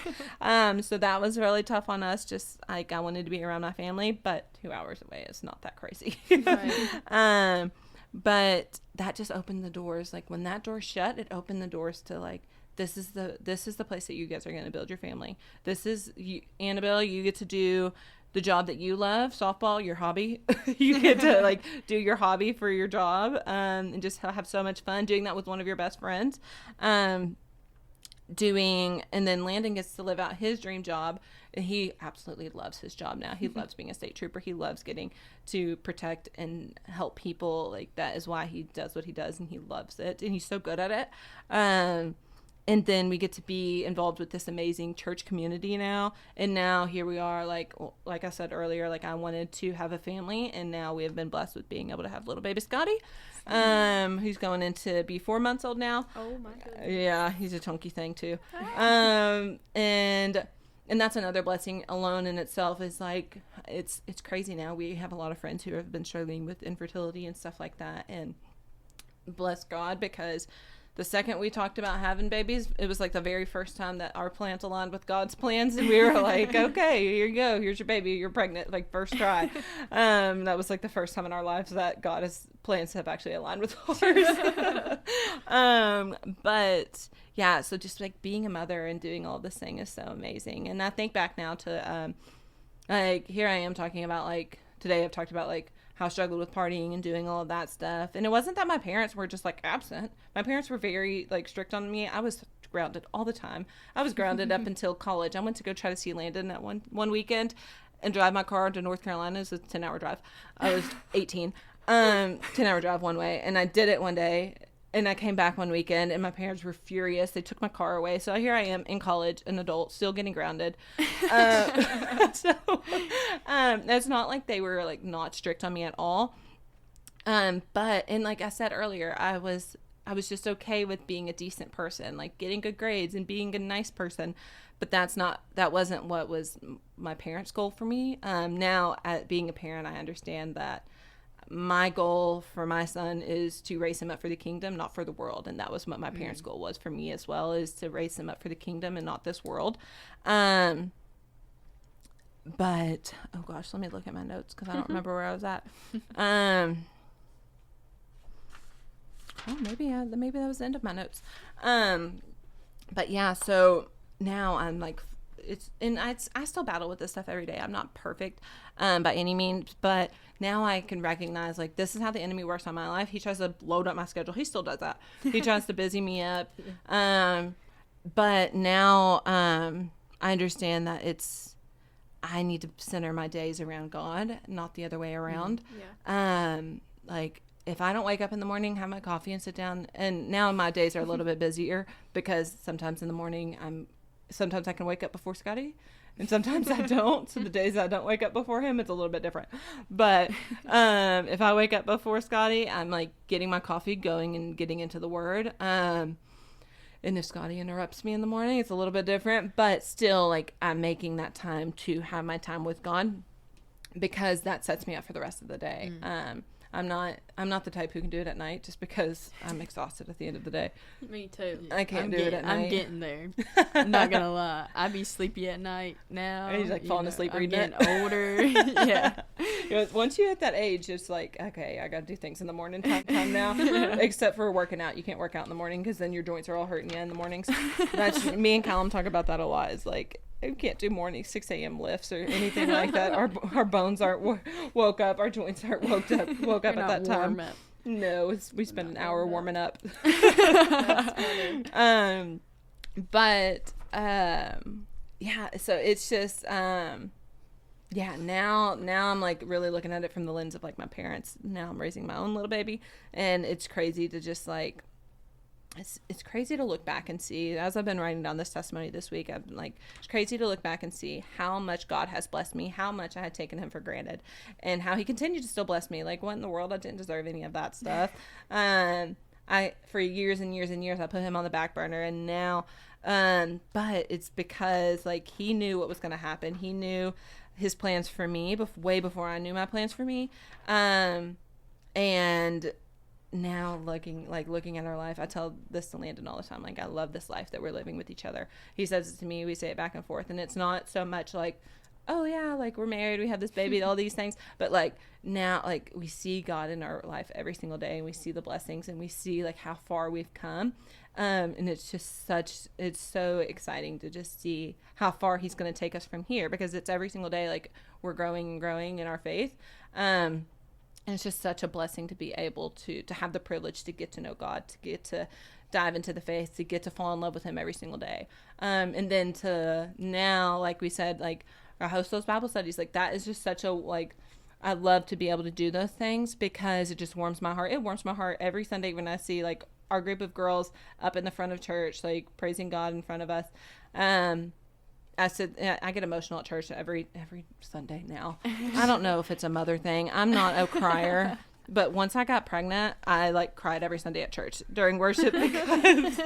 So that was really tough on us. Just like I wanted to be around my family, but 2 hours away is not that crazy. Right. But that just opened the doors. Like when that door shut, it opened the doors to like, this is the place that you guys are going to build your family. This is you, Annabelle, you get to do the job that you love, softball, your hobby. You get to like do your hobby for your job, and just have so much fun doing that with one of your best friends. And then Landon gets to live out his dream job. And he absolutely loves his job now. He loves being a state trooper. He loves getting to protect and help people. Like that is why he does what he does, and he loves it, and he's so good at it. And then we get to be involved with this amazing church community now. And now here we are, like I said earlier, like I wanted to have a family, and now we have been blessed with being able to have little baby Scotty, who's going into be 4 months old now. Oh my goodness. Yeah, he's a chunky thing too. And that's another blessing alone in itself. Is like it's crazy now. We have a lot of friends who have been struggling with infertility and stuff like that, and bless God, because the second we talked about having babies, it was like the very first time that our plans aligned with God's plans, and we were like, okay, here you go, here's your baby, you're pregnant, like first try. That was like the first time in our lives that God's plans have actually aligned with ours. But yeah, so just like being a mother and doing all this thing is so amazing. And I think back now to like here I am talking about, like today I've talked about like how I struggled with partying and doing all of that stuff. And it wasn't that my parents were just like absent. My parents were very like strict on me. I was grounded all the time. I was grounded up until college. I went to go try to see Landon that one weekend and drive my car to North Carolina. It was a 10-hour drive. I was 18. 10-hour drive one way. And I did it one day. And I came back one weekend, and my parents were furious. They took my car away. So here I am in college, an adult, still getting grounded. So it's not like they were like not strict on me at all. But like I said earlier, I was just okay with being a decent person, like getting good grades and being a nice person. But that wasn't what was my parents' goal for me. Now, being a parent, I understand that my goal for my son is to raise him up for the kingdom, not for the world. And that was what my parents' goal was for me as well, is to raise him up for the kingdom and not this world. But, oh gosh, let me look at my notes because I don't remember where I was at. Maybe that was the end of my notes. But yeah, so now I'm like, I still battle with this stuff every day. I'm not perfect by any means, but now I can recognize like this is how the enemy works on my life. He tries to load up my schedule. He still does that. He tries to busy me up. But now I understand that I need to center my days around God, not the other way around. Like, if I don't wake up in the morning, have my coffee and sit down, and now my days are a little bit busier because sometimes in the morning sometimes I can wake up before Scotty and sometimes I don't. So the days I don't wake up before him, it's a little bit different. But if I wake up before Scotty, I'm like getting my coffee going and getting into the Word. And if Scotty interrupts me in the morning, it's a little bit different, but still, like, I'm making that time to have my time with God because that sets me up for the rest of the day. I'm not the type who can do it at night just because I'm exhausted at the end of the day. Me too. I can't do it at night. I'm getting there. I'm not gonna lie. I be sleepy at night now. And he's like falling asleep reading it. I'm getting older. Yeah. Once you hit that age, it's like, okay, I got to do things in the morning time now. Except for working out. You can't work out in the morning because then your joints are all hurting you in the mornings. That's me and Callum talk about that a lot. Is like, we can't do morning 6 a.m. lifts or anything like that. Our bones aren't woke up. Our joints aren't woke up at that time. Up. No, we spend an hour warming up. That's funny. Yeah. So it's just Now I'm like really looking at it from the lens of like my parents. Now I'm raising my own little baby, and it's crazy to just like. It's crazy to look back and see, as I've been writing down this testimony this week, I'm like, it's crazy to look back and see how much God has blessed me, how much I had taken him for granted, and how he continued to still bless me. Like, what in the world? I didn't deserve any of that stuff. For years and years and years, I put him on the back burner, and now, but it's because, like, he knew what was going to happen. He knew his plans for me way before I knew my plans for me. And now looking at our life, I tell this to Landon all the time, like, I love this life that we're living with each other. He says it to me, we say it back and forth, and it's not so much like, oh yeah, like, we're married, we have this baby, all these things, but like, now, like, we see God in our life every single day, and we see the blessings, and we see like how far we've come, and it's just it's so exciting to just see how far he's going to take us from here, because it's every single day, like, we're growing and growing in our faith. And it's just such a blessing to be able to have the privilege to get to know God, to get to dive into the faith, to get to fall in love with him every single day. And then to now, like we said, like, I host those Bible studies. Like, that is just such a, like, I love to be able to do those things because it just warms my heart. It warms my heart every Sunday when I see, like, our group of girls up in the front of church, like, praising God in front of us. I get emotional at church every Sunday now. I don't know if it's a mother thing. I'm not a crier, but once I got pregnant, I like cried every Sunday at church during worship because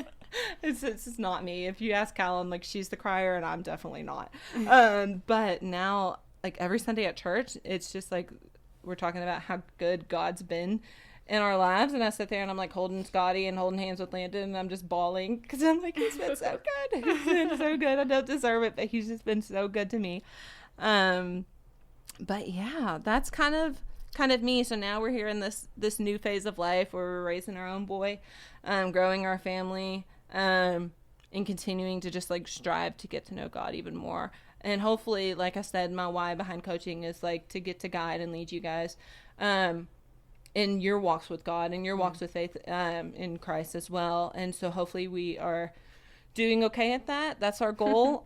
it's just not me. If you ask Callum, like, she's the crier, and I'm definitely not. But now, like, every Sunday at church, it's just like we're talking about how good God's been in our lives, and I sit there and I'm like holding Scotty and holding hands with Landon, and I'm just bawling because I'm like, he's been so good. He's been so good. I don't deserve it, but he's just been so good to me. But yeah, that's kind of me. So now we're here in this new phase of life where we're raising our own boy, growing our family, and continuing to just like strive to get to know God even more. And hopefully, like I said, my why behind coaching is like to get to guide and lead you guys in your walks with God and your walks with faith in Christ as well. And so hopefully we are doing okay at that. That's our goal.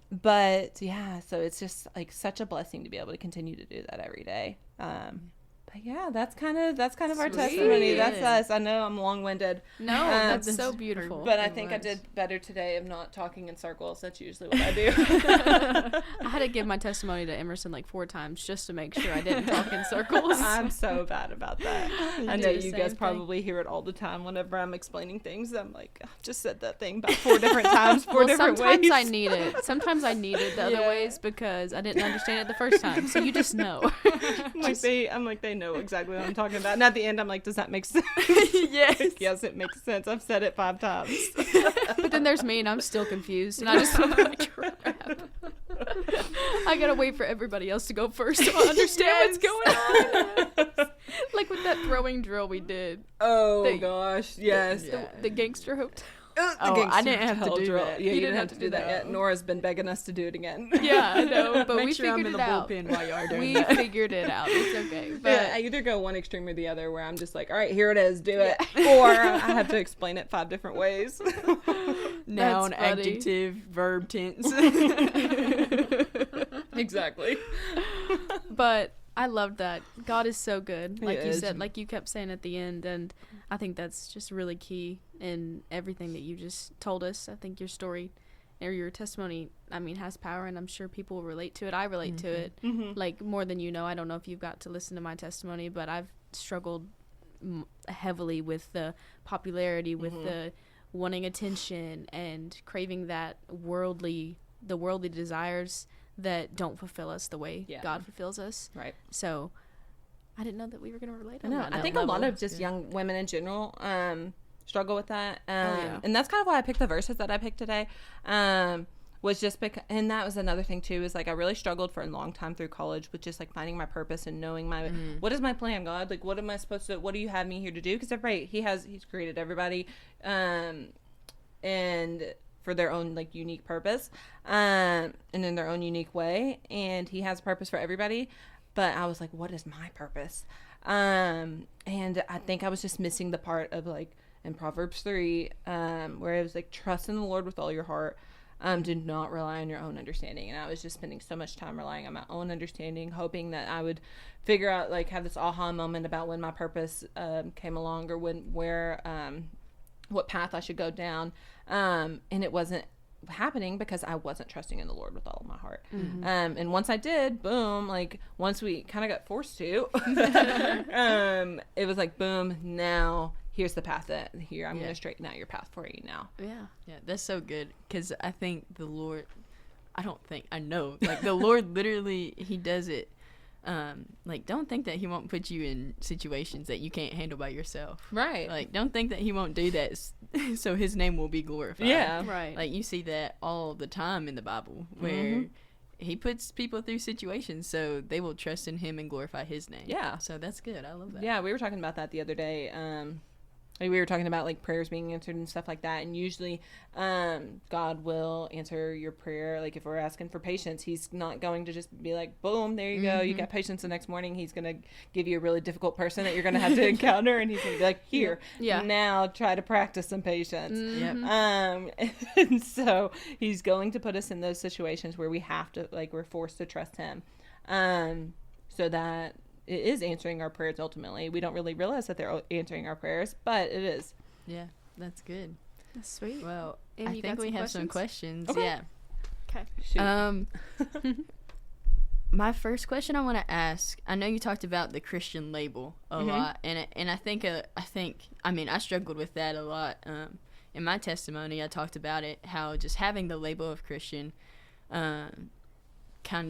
But yeah, so it's just like such a blessing to be able to continue to do that every day. But yeah, that's kind of our testimony. That's us. I know I'm long-winded. No, that's so beautiful. But I think I did better today of not talking in circles. That's usually what I do. I had to give my testimony to Emerson like 4 times just to make sure I didn't talk in circles. I'm so bad about that. I know you guys probably hear it all the time whenever I'm explaining things. I'm like, I've just said that thing about 4 different times, 4 different ways. Sometimes I need it. Sometimes I need it the other ways because I didn't understand it the first time. So you just know. I'm like, they know exactly what I'm talking about. And at the end, I'm like, does that make sense? Yes. Yes, it makes sense. I've said it 5 times. But then there's me, and I'm still confused. And I just like, crap. I gotta wait for everybody else to go first to understand what's going on. Like with that throwing drill we did. Oh, gosh. Yes. The gangster hotel. I didn't have to do that. Yeah, you didn't have to do that yet. Nora's been begging us to do it again. Yeah, I know, but Make we sure figured I'm in it the out. bullpen while you are doing We that. figured it out. It's okay. But yeah, I either go one extreme or the other, where I'm just like, all right, here it is, do it, or I have to explain it 5 different ways. Noun, adjective, verb, tense. Exactly. But I loved that. God is so good. Like He you is. said, like you kept saying at the end. And I think that's just really key in everything that you just told us. I think your story or your testimony, I mean, has power, and I'm sure people will relate to it. I relate to it, like, more than you know. I don't know if you've got to listen to my testimony, but I've struggled heavily with the popularity, with the wanting attention and craving that worldly desires that don't fulfill us the way God fulfills us. Right. So I didn't know that we were going to relate on No, that. I think level. a lot of just young women in general struggle with that. yeah. And that's kind of why I picked the verses that I picked today. Was just because, and that was another thing too, is like I really struggled for a long time through college with just like finding my purpose and knowing my what is my plan, God? Like, what am I supposed to, what do you have me here to do? Because he's created everybody and for their own like unique purpose and in their own unique way, and he has a purpose for everybody. But I was like, what is my purpose? And I think I was just missing the part of like in Proverbs 3 where it was like, trust in the Lord with all your heart. Do not rely on your own understanding. And I was just spending so much time relying on my own understanding, hoping that I would figure out, like, have this aha moment about when my purpose came along, or what path I should go down. And it wasn't happening because I wasn't trusting in the Lord with all of my heart. And once I did, boom, like once we kind of got forced to, it was like, boom, now here's the path that here I'm going to straighten out your path for you now. Yeah, that's so good, because I think the Lord, I know, like the Lord literally, he does it. Like, don't think that he won't put you in situations that you can't handle by yourself. Right. Like, don't think that he won't do that so his name will be glorified. Yeah. Right. Like, you see that all the time in the Bible, where he puts people through situations so they will trust in him and glorify his name. Yeah. So that's good. I love that. Yeah, we were talking about that the other day. Like we were talking about like prayers being answered and stuff like that, and usually God will answer your prayer. Like if we're asking for patience, he's not going to just be like, boom, there you go, you got patience. The next morning he's going to give you a really difficult person that you're going to have to encounter, and he's going to be like, here, now try to practice some patience. And so he's going to put us in those situations where we have to, like, we're forced to trust him, so that it is answering our prayers ultimately. We don't really realize that they're answering our prayers, but it is. Yeah, that's good. That's sweet. Well, And I you think got we some have some questions. Okay. Yeah. Okay. Shoot. My first question I want to ask, I know you talked about the Christian label a lot, and I think I struggled with that a lot. In my testimony, I talked about it, how just having the label of Christian kind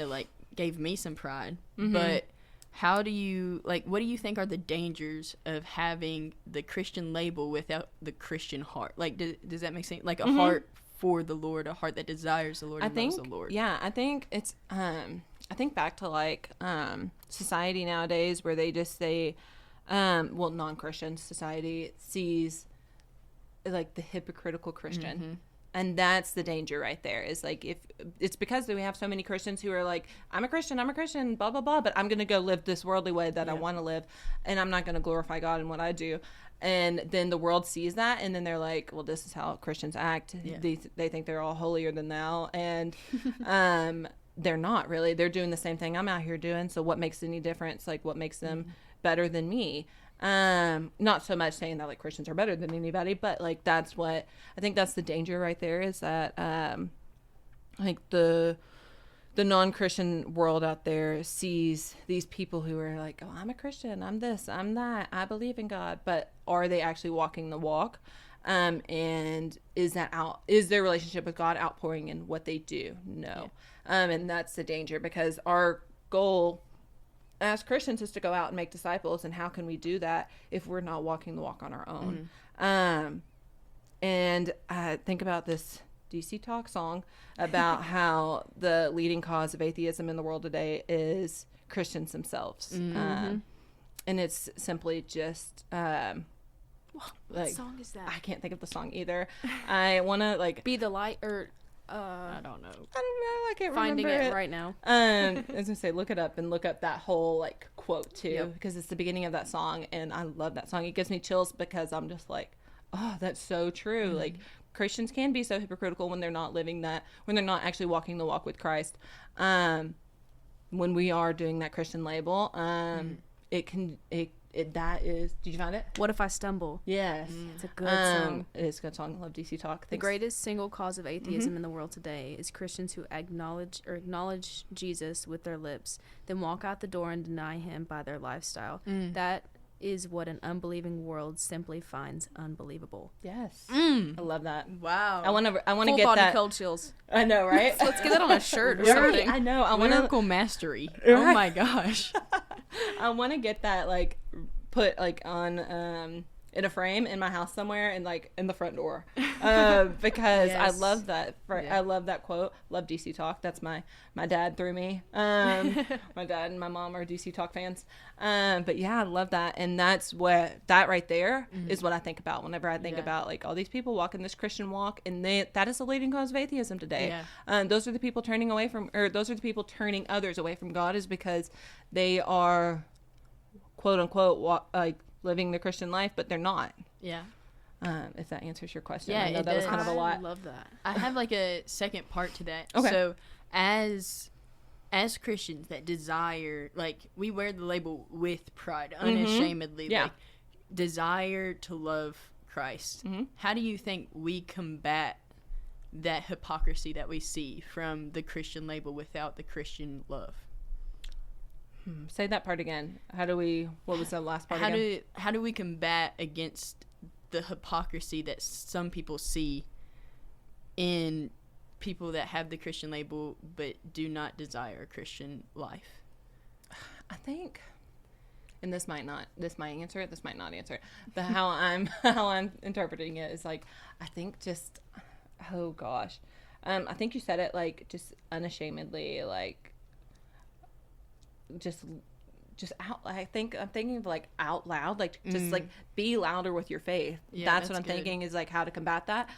of like gave me some pride. But how do you, like, what do you think are the dangers of having the Christian label without the Christian heart? Like, does that make sense? Like a heart for the Lord, a heart that desires the Lord and loves the Lord. Yeah, I think it's, I think back to like society nowadays where they just say, non-Christian society sees like the hypocritical Christian. And that's the danger right there, is like, if it's because we have so many Christians who are like, I'm a Christian, blah, blah, blah, but I'm going to go live this worldly way that I want to live, and I'm not going to glorify God in what I do. And then the world sees that, and then they're like, well, this is how Christians act. They think they're all holier than thou. And they're not really. They're doing the same thing I'm out here doing. So what makes any difference? Like, what makes them better than me? Not so much saying that like Christians are better than anybody, but like that's what I think, that's the danger right there, is that like the non-Christian world out there sees these people who are like, oh, I'm a Christian, I'm this, I'm that, I believe in God, but are they actually walking the walk? And is their relationship with God outpouring in what they do? No. And that's the danger, because our goal as Christians is to go out and make disciples, and how can we do that if we're not walking the walk on our own? And I think about this DC Talk song about how the leading cause of atheism in the world today is Christians themselves. And it's simply just What song is that? I can't think of the song either. I want to like Be the Light, or I don't know. I can't finding remember it right now. I was gonna say look it up, and look up that whole like quote too, because it's the beginning of that song, and I love that song. It gives me chills because I'm just like, oh, that's so true. Like, Christians can be so hypocritical when they're not living that, when they're not actually walking the walk with Christ. when we are doing that Christian label, that is, did you find it? What If I Stumble? Yes. It's a good song. It is a good song. I love DC Talk. The greatest single cause of atheism in the world today is Christians who acknowledge Jesus with their lips, then walk out the door and deny him by their lifestyle. That is what an unbelieving world simply finds unbelievable. Yes. I love that. Wow. I want to Full get body that. cold chills. I know, right? Let's get that on a shirt or Right, something. I know. I want to. Lyrical mastery. Right. Oh my gosh. I want to get that like put like on in a frame in my house somewhere and like in the front door because I Yes. love that. I love that quote. Love DC Talk. That's my dad through me. My dad and my mom are DC Talk fans. But yeah, I love that, and that's what that right there is what I think about whenever I think about like all these people walking this Christian walk, and that is the leading cause of atheism today. Those are the people turning away from, or those are the people turning others away from God, is because they are quote unquote like living the Christian life, but they're not. Yeah. If that answers your question. Yeah, I know it that was does. kind of a lot. I love that. I have like a second part to that. Okay. So as Christians that desire, like, we wear the label with pride, unashamedly, Yeah. like, desire to love Christ. How do you think we combat that hypocrisy that we see from the Christian label without the Christian love? Say that part again. What was the last part again? How do we combat against the hypocrisy that some people see in people that have the Christian label but do not desire a Christian life? I think, and this might answer it, this might not answer it, but how I'm interpreting it is like, I think just, oh gosh, I think you said it like just unashamedly, like just out. I'm thinking of like out loud, like just like be louder with your faith. Yeah, that's what I'm thinking is like how to combat that.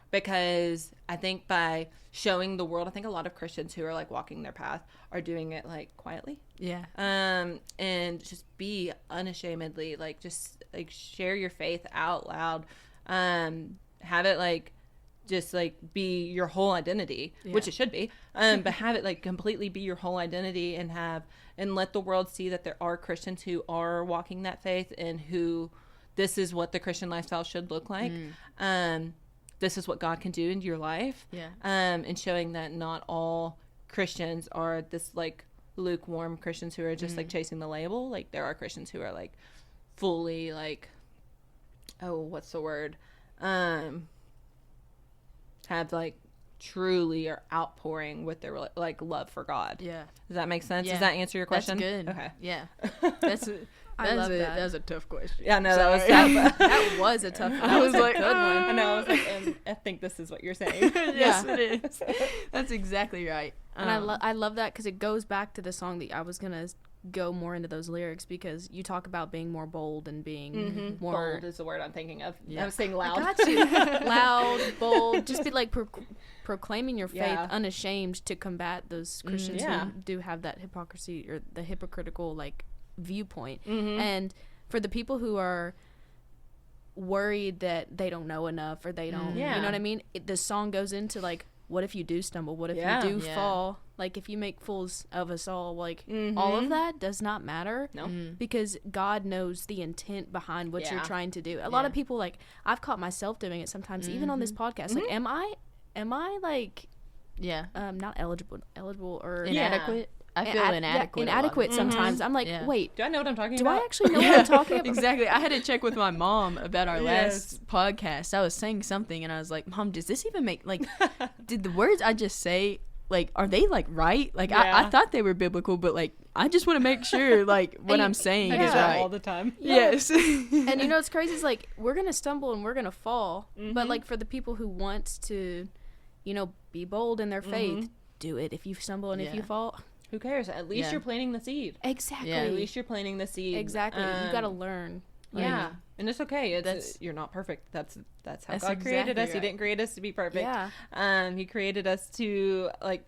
Because I think by showing the world, I think a lot of Christians who are like walking their path are doing it like quietly. Yeah. And just be unashamedly, like just like share your faith out loud. Have it like just like be your whole identity, which it should be. But have it like completely be your whole identity, and let the world see that there are Christians who are walking that faith, and who this is what the Christian lifestyle should look like. This is what God can do in your life. Yeah. And showing that not all Christians are this like lukewarm Christians who are just like chasing the label. Like there are Christians who are like fully like, oh, what's the word? Have like truly are outpouring with their like love for God. Yeah. Does that make sense? Yeah. Does that answer your question? That's good. Okay. Yeah. That's I love that. That was a tough question. Yeah, no, Sorry. That was a tough one. I was That like, a good one. I know. I was like, I think this is what you're saying. Yes, it is. That's exactly right. And I love that because it goes back to the song that I was going to go more into those lyrics, because you talk about being more bold and being more... Bold is the word I'm thinking of. Yeah. I was saying loud. I got you. Loud, bold, just be like proclaiming your faith Yeah. unashamed to combat those Christians Yeah. who do have that hypocrisy or the hypocritical like viewpoint. And for the people who are worried that they don't know enough or they don't, you know what I mean? The song goes into like, what if you do stumble? What if you do fall? Like if you make fools of us all, like all of that does not matter. No. Because God knows the intent behind what you're trying to do. A lot of people, like, I've caught myself doing it sometimes, even on this podcast. Like, am I like, not eligible or Inadequate? I feel inadequate. Inadequate sometimes. I'm like, wait, Do I know what I'm talking do about? I actually know what I'm talking about? Exactly. I had to check with my mom about our last podcast. I was saying something and I was like, Mom, does this even make, like, did the words I just say, like, are they like right? Like, I thought they were biblical, but like, I just want to make sure like what I'm saying I is do that right. all the time. Yes. And you know what's crazy is like we're gonna stumble and we're gonna fall, but like for the people who want to, you know, be bold in their faith, do it. If you stumble and if you fall, Who cares? At least you're planting the seed. exactly. At least you're planting the seed. Exactly. You gotta learn. Yeah, and it's okay. That's- You're not perfect. That's how That's God created exactly us. He right. didn't create us to be perfect. Yeah. He created us to like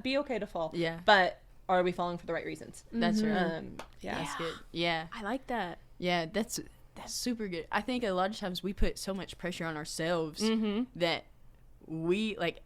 be okay to fall. Yeah. But are we falling for the right reasons? That's right. Yeah. That's good. Yeah. I like that. Yeah, that's super good. I think a lot of times we put so much pressure on ourselves that we, like,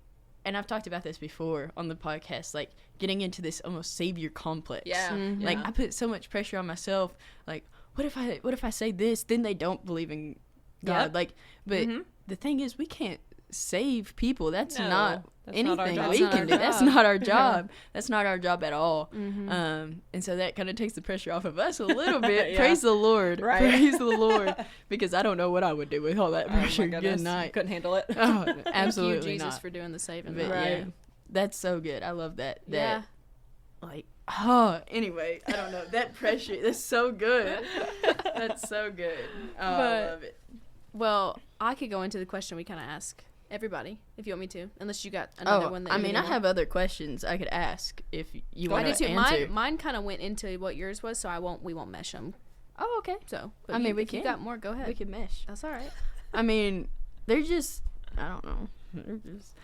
and I've talked about this before on the podcast, like getting into this almost savior complex. Yeah. Mhm. Like I put so much pressure on myself. Like, what if I say this, then they don't believe in God? Yep. Like, but the thing is, we can't save people. That's No, not that's not our anything job. we That's not can our do. That's job. not our job. That's not our job at all. Mhm. And so that kind of takes the pressure off of us a little bit. Yeah. Praise the Lord. Right. Praise the Lord. Because I don't know what I would do with all that Oh my pressure. goodness. Good night. Couldn't handle it. Oh, Thank absolutely you, Jesus, not. for doing the saving. But though. Right. yeah, that's so good. I love that. Yeah. Like, oh, anyway, I don't know. That pressure, that's so good. That's so good. Oh, I But- love it. Well, I could go into the question we kind of ask everybody if you want me to, unless you got another one that I you mean, really I want. have other questions I could ask if you I want did to too. answer. Mine kind of went into what yours was, so we won't mesh them. Oh, okay. So, I mean, we if you can. got more, go ahead. We can mesh. That's all right. I mean, they're just, I don't know. They're just,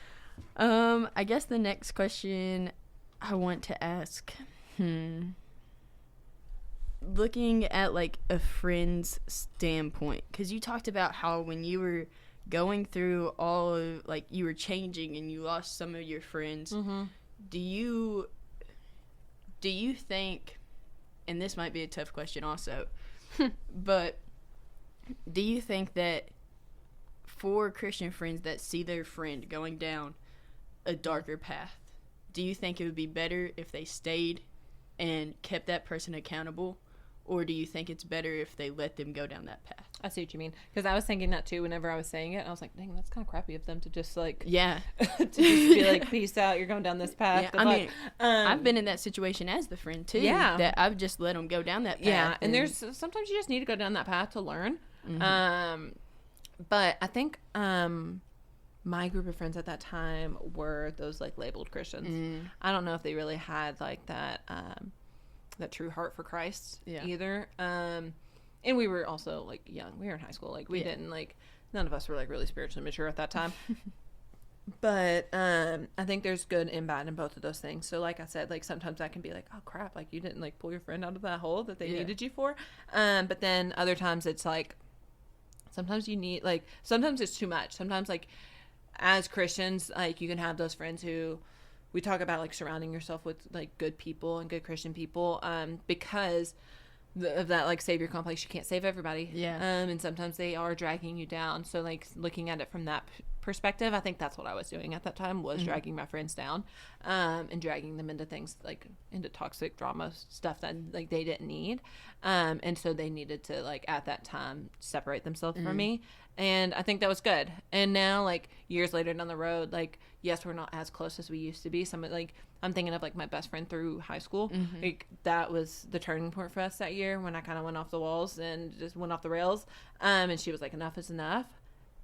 I guess the next question I want to ask, looking at like a friend's standpoint, because you talked about how when you were going through all of, like, you were changing and you lost some of your friends, do you think, and this might be a tough question also, but do you think that for Christian friends that see their friend going down a darker path, do you think it would be better if they stayed and kept that person accountable, or do you think it's better if they let them go down that path? I see what you mean. Because I was thinking that too whenever I was saying it. I was like, dang, that's kind of crappy of them to just like, Yeah. to just be like, peace out, you're going down this path. Yeah, Good I luck. mean, I've been in that situation as the friend too. Yeah. That I've just let them go down that path. Yeah, and there's sometimes you just need to go down that path to learn. But I think my group of friends at that time were those like labeled Christians. I don't know if they really had like that that true heart for Christ either. And we were also like young. We were in high school. Like we didn't like, none of us were like really spiritually mature at that time. But I think there's good and bad in both of those things. So like I said, like sometimes that can be like, oh crap, like you didn't like pull your friend out of that hole that they needed you for. But then other times it's like, sometimes you need like, sometimes it's too much. Sometimes like as Christians, like you can have those friends who, we talk about like surrounding yourself with like good people and good Christian people, because of that like savior complex. You can't save everybody. And sometimes they are dragging you down. So like looking at it from that perspective, I think that's what I was doing at that time, was dragging my friends down, and dragging them into things like into toxic drama stuff that like they didn't need, and so they needed to like at that time separate themselves from me. And I think that was good. And now like years later down the road, like yes, we're not as close as we used to be. Some like I'm thinking of like my best friend through high school. Like that was the turning point for us that year when I kind of went off the walls and just went off the rails. And she was like, enough is enough.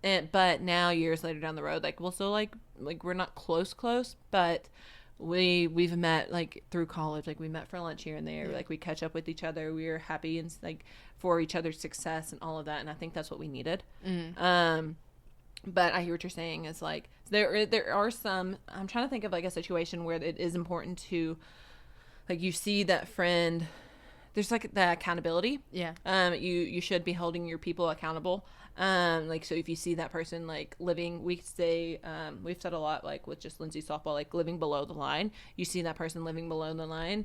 But now years later down the road, like we'll still like we're not close, but we've met like through college. Like we met for lunch here and there. Like we catch up with each other. We were happy and like for each other's success and all of that. And I think that's what we needed. But I hear what you're saying is like there are some. I'm trying to think of like a situation where it is important to like you see that friend. There's like the accountability. You should be holding your people accountable. Like so if you see that person like living, we say we've said a lot like with just Lindsay softball, like living below the line. You see that person living below the line.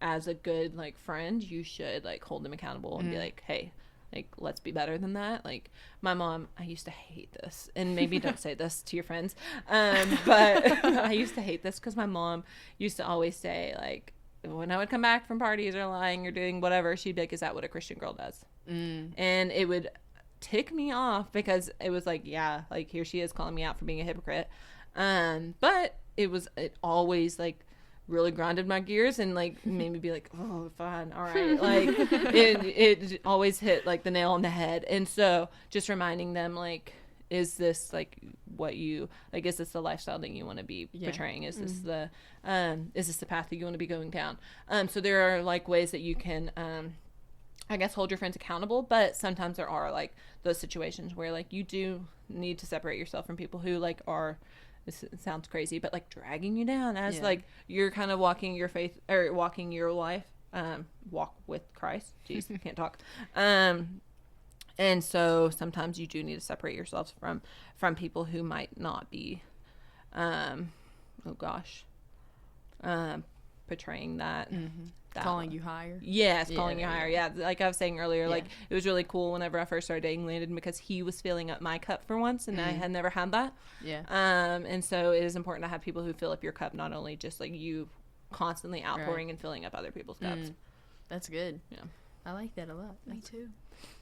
As a good like friend, you should like hold them accountable and be like, hey, like let's be better than that. Like my mom, I used to hate this, and maybe don't say this to your friends, but I used to hate this because my mom used to always say like when I would come back from parties or lying or doing whatever, she'd be like, is that what a Christian girl does? And it would tick me off because it was like, yeah, like here she is calling me out for being a hypocrite. But it always like really grinded my gears and like made me be like, oh, fine, all right. Like it always hit like the nail on the head. And so just reminding them like, is this like what you like, is this the lifestyle that you want to be portraying? Is this the path that you want to be going down? So there are like ways that you can I guess hold your friends accountable, but sometimes there are like those situations where like you do need to separate yourself from people who like are, this sounds crazy, but like dragging you down as like you're kind of walking your faith or walking your life, walk with Christ. Jeez, can't talk. And so sometimes you do need to separate yourselves from people who might not be, portraying that. Calling you higher. Yes, calling you higher. Yeah, like I was saying earlier, like it was really cool whenever I first started dating Landon because he was filling up my cup for once, and I had never had that. Yeah. And so it is important to have people who fill up your cup, not only just like you constantly outpouring and filling up other people's cups. That's good. Yeah. I like that a lot. Me too.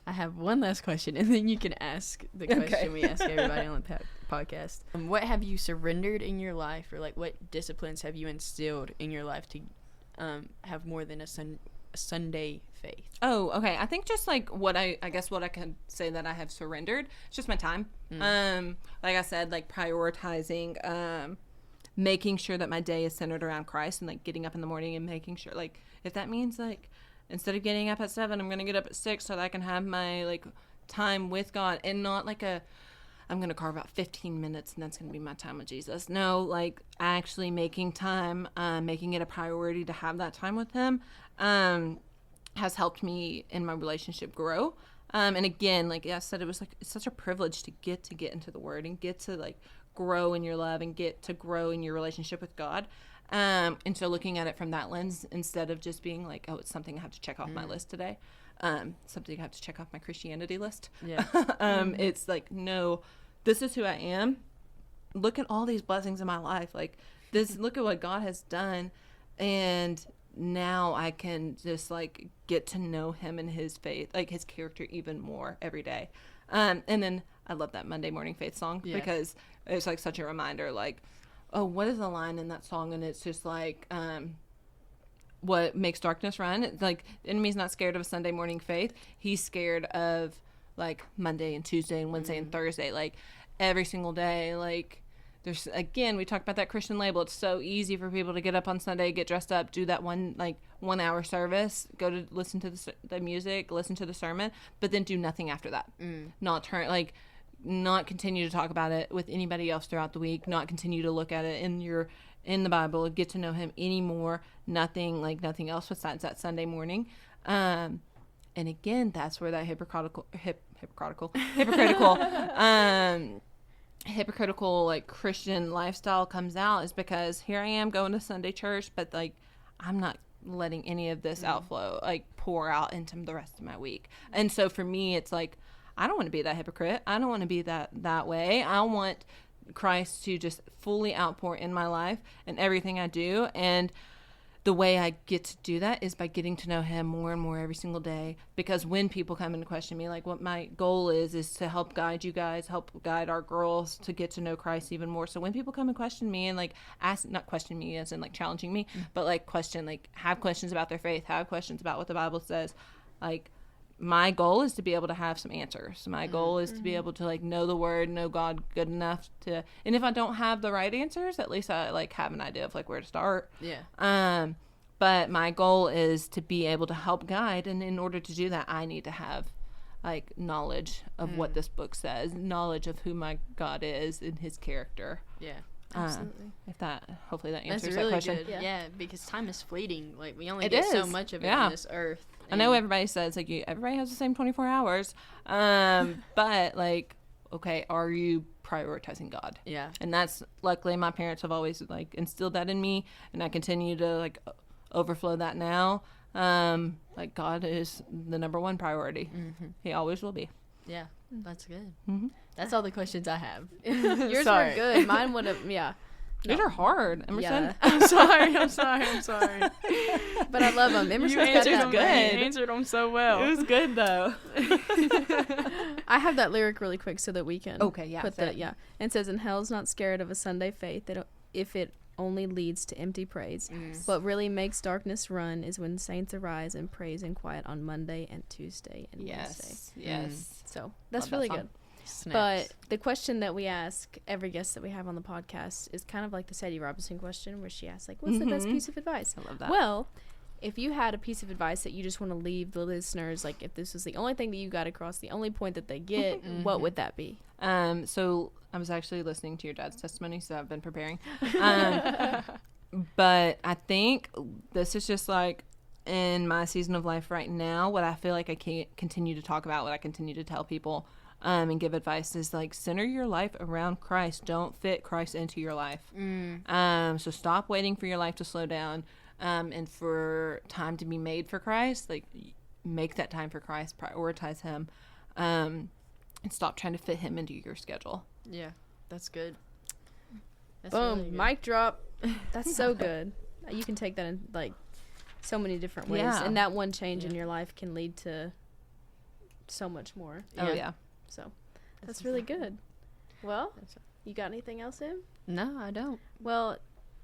I have one last question, and then you can ask the question we ask everybody on the podcast. What have you surrendered in your life, or like what disciplines have you instilled in your life to have more than a Sunday faith? Oh, okay. I think just like what I guess what I can say that I have surrendered, it's just my time. Like I said, like prioritizing, making sure that my day is centered around Christ, and like getting up in the morning and making sure, like, if that means like instead of getting up at 7, I'm gonna get up at 6 so that I can have my like time with God, and not like I'm gonna carve out 15 minutes and that's gonna be my time with Jesus. No, like actually making time, making it a priority to have that time with Him, has helped me in my relationship grow. And again, like I said, it was like it's such a privilege to get into the Word and get to like grow in your love and get to grow in your relationship with God. And so looking at it from that lens, instead of just being like, oh, it's something I have to check off my list today, something I have to check off my Christianity list. Yeah. It's like, no, this is who I am. Look at all these blessings in my life. Like this, look at what God has done. And now I can just like get to know Him and His faith, like His character even more every day. And then I love that Monday Morning Faith song because it's like such a reminder, like, oh, what is the line in that song? And it's just like, what makes darkness run? It's like the enemy's not scared of a Sunday morning faith. He's scared of like Monday and Tuesday and Wednesday and Thursday, like every single day. Like there's, again, we talked about that Christian label. It's so easy for people to get up on Sunday, get dressed up, do that 1 hour service, go to listen to the music, listen to the sermon, but then do nothing after that. Not continue to talk about it with anybody else throughout the week, not continue to look at it in the Bible, get to know Him anymore, nothing else besides that Sunday morning. And again, that's where that hypocritical like Christian lifestyle comes out, is because here I am going to Sunday church, but like I'm not letting any of this outflow like pour out into the rest of my week. And so for me, it's like, I don't want to be that hypocrite. I don't want to be that way. I want Christ to just fully outpour in my life and everything I do. And the way I get to do that is by getting to know Him more and more every single day. Because when people come and question me, like what my goal is to help guide you guys, help guide our girls to get to know Christ even more. So when people come and question me and like ask, not question me as in like challenging me, but like have questions about their faith, have questions about what the Bible says, like, my goal is to be able to have some answers. My goal is to be able to like know the Word, know God good enough to, and if I don't have the right answers, at least I like have an idea of like where to start. Yeah. But my goal is to be able to help guide, and in order to do that, I need to have like knowledge of what this book says, knowledge of who my God is and His character. Yeah. Absolutely. Hopefully that answers That's really that question. good. Yeah, because time is fleeting. Like we only It get so is. much of it Yeah. on this earth. I know everybody says like everybody has the same 24 hours, but like, okay, are you prioritizing God? Yeah. And that's, luckily my parents have always like instilled that in me, and I continue to like overflow that now. Like God is the number one priority. He always will be. Yeah, that's good. That's all the questions I have. Yours Sorry. were good. Mine would have, yeah. These are hard, Emerson. Yeah. I'm sorry. But I love them. Emerson You answered them. them. Good. You answered them so well. It was good though. I have that lyric really quick so that we can Okay, yeah, put say that. it. Yeah. And it says, "And hell's not scared of a Sunday faith that if it only leads to empty praise. What really makes darkness run is when saints arise and praise in quiet on Monday and Tuesday and Wednesday." Yes. So that's Love that really song. good. Snaps. But the question that we ask every guest that we have on the podcast is kind of like the Sadie Robinson question, where she asks, like, what's the best piece of advice? I love that. Well, if you had a piece of advice that you just want to leave the listeners, like if this was the only thing that you got across, the only point that they get, what would that be? So I was actually listening to your dad's testimony, so I've been preparing. But I think this is just like in my season of life right now, what I feel like I can't continue to talk about, what I continue to tell people and give advice is like center your life around Christ. Don't fit Christ into your life. So stop waiting for your life to slow down and for time to be made for Christ. Like make that time for Christ, prioritize him, and stop trying to fit him into your schedule. Yeah, that's good. That's Boom, really good. mic drop. That's so good. You can take that in like so many different ways, Yeah. and that one change in your life can lead to so much more. Oh yeah. So that's really good. Well, you got anything else, Em? No, I don't. Well,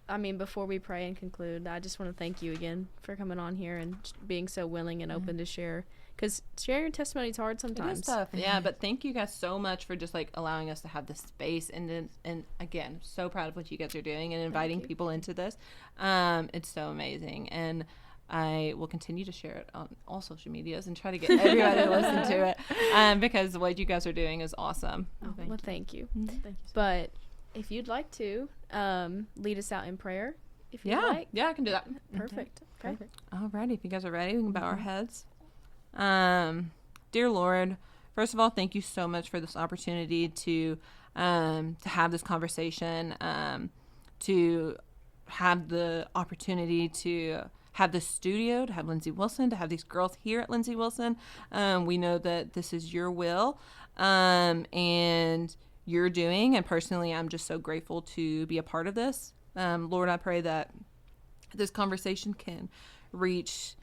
I mean, before we pray and conclude, I just want to thank you again for coming on here and being so willing and open to share. Because sharing your testimony is hard sometimes. It is tough, yeah. But thank you guys so much for just like allowing us to have this space, and again, so proud of what you guys are doing and inviting people into this. It's so amazing, and I will continue to share it on all social medias and try to get everybody to listen to it, because what you guys are doing is awesome. Thank you. Thank you. But if you'd like to lead us out in prayer, if you'd like. Yeah, I can do that. Perfect. Okay. Alrighty, if you guys are ready, we can bow our heads. Dear Lord, first of all, thank you so much for this opportunity to have this conversation, to have the opportunity to have this studio, to have Lindsay Wilson, to have these girls here at Lindsay Wilson. We know that this is your will, and you're doing, and personally, I'm just so grateful to be a part of this. Lord, I pray that this conversation can reach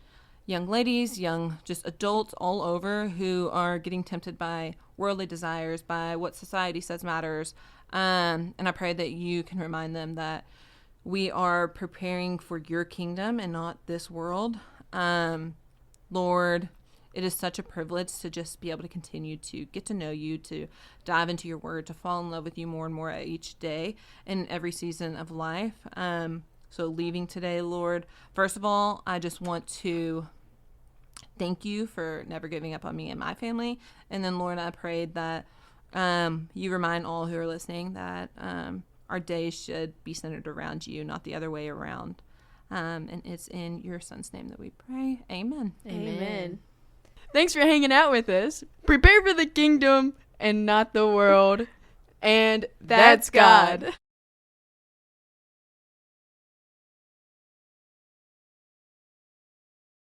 young ladies, young just adults all over who are getting tempted by worldly desires, by what society says matters. And I pray that you can remind them that we are preparing for your kingdom and not this world. Lord, it is such a privilege to just be able to continue to get to know you, to dive into your word, to fall in love with you more and more each day in every season of life. So leaving today, Lord, first of all, I just want to thank you for never giving up on me and my family. And then, Lord, I prayed that you remind all who are listening that our days should be centered around you, not the other way around. And it's in your son's name that we pray. Amen. Amen. Thanks for hanging out with us. Prepare for the kingdom and not the world. And that's God.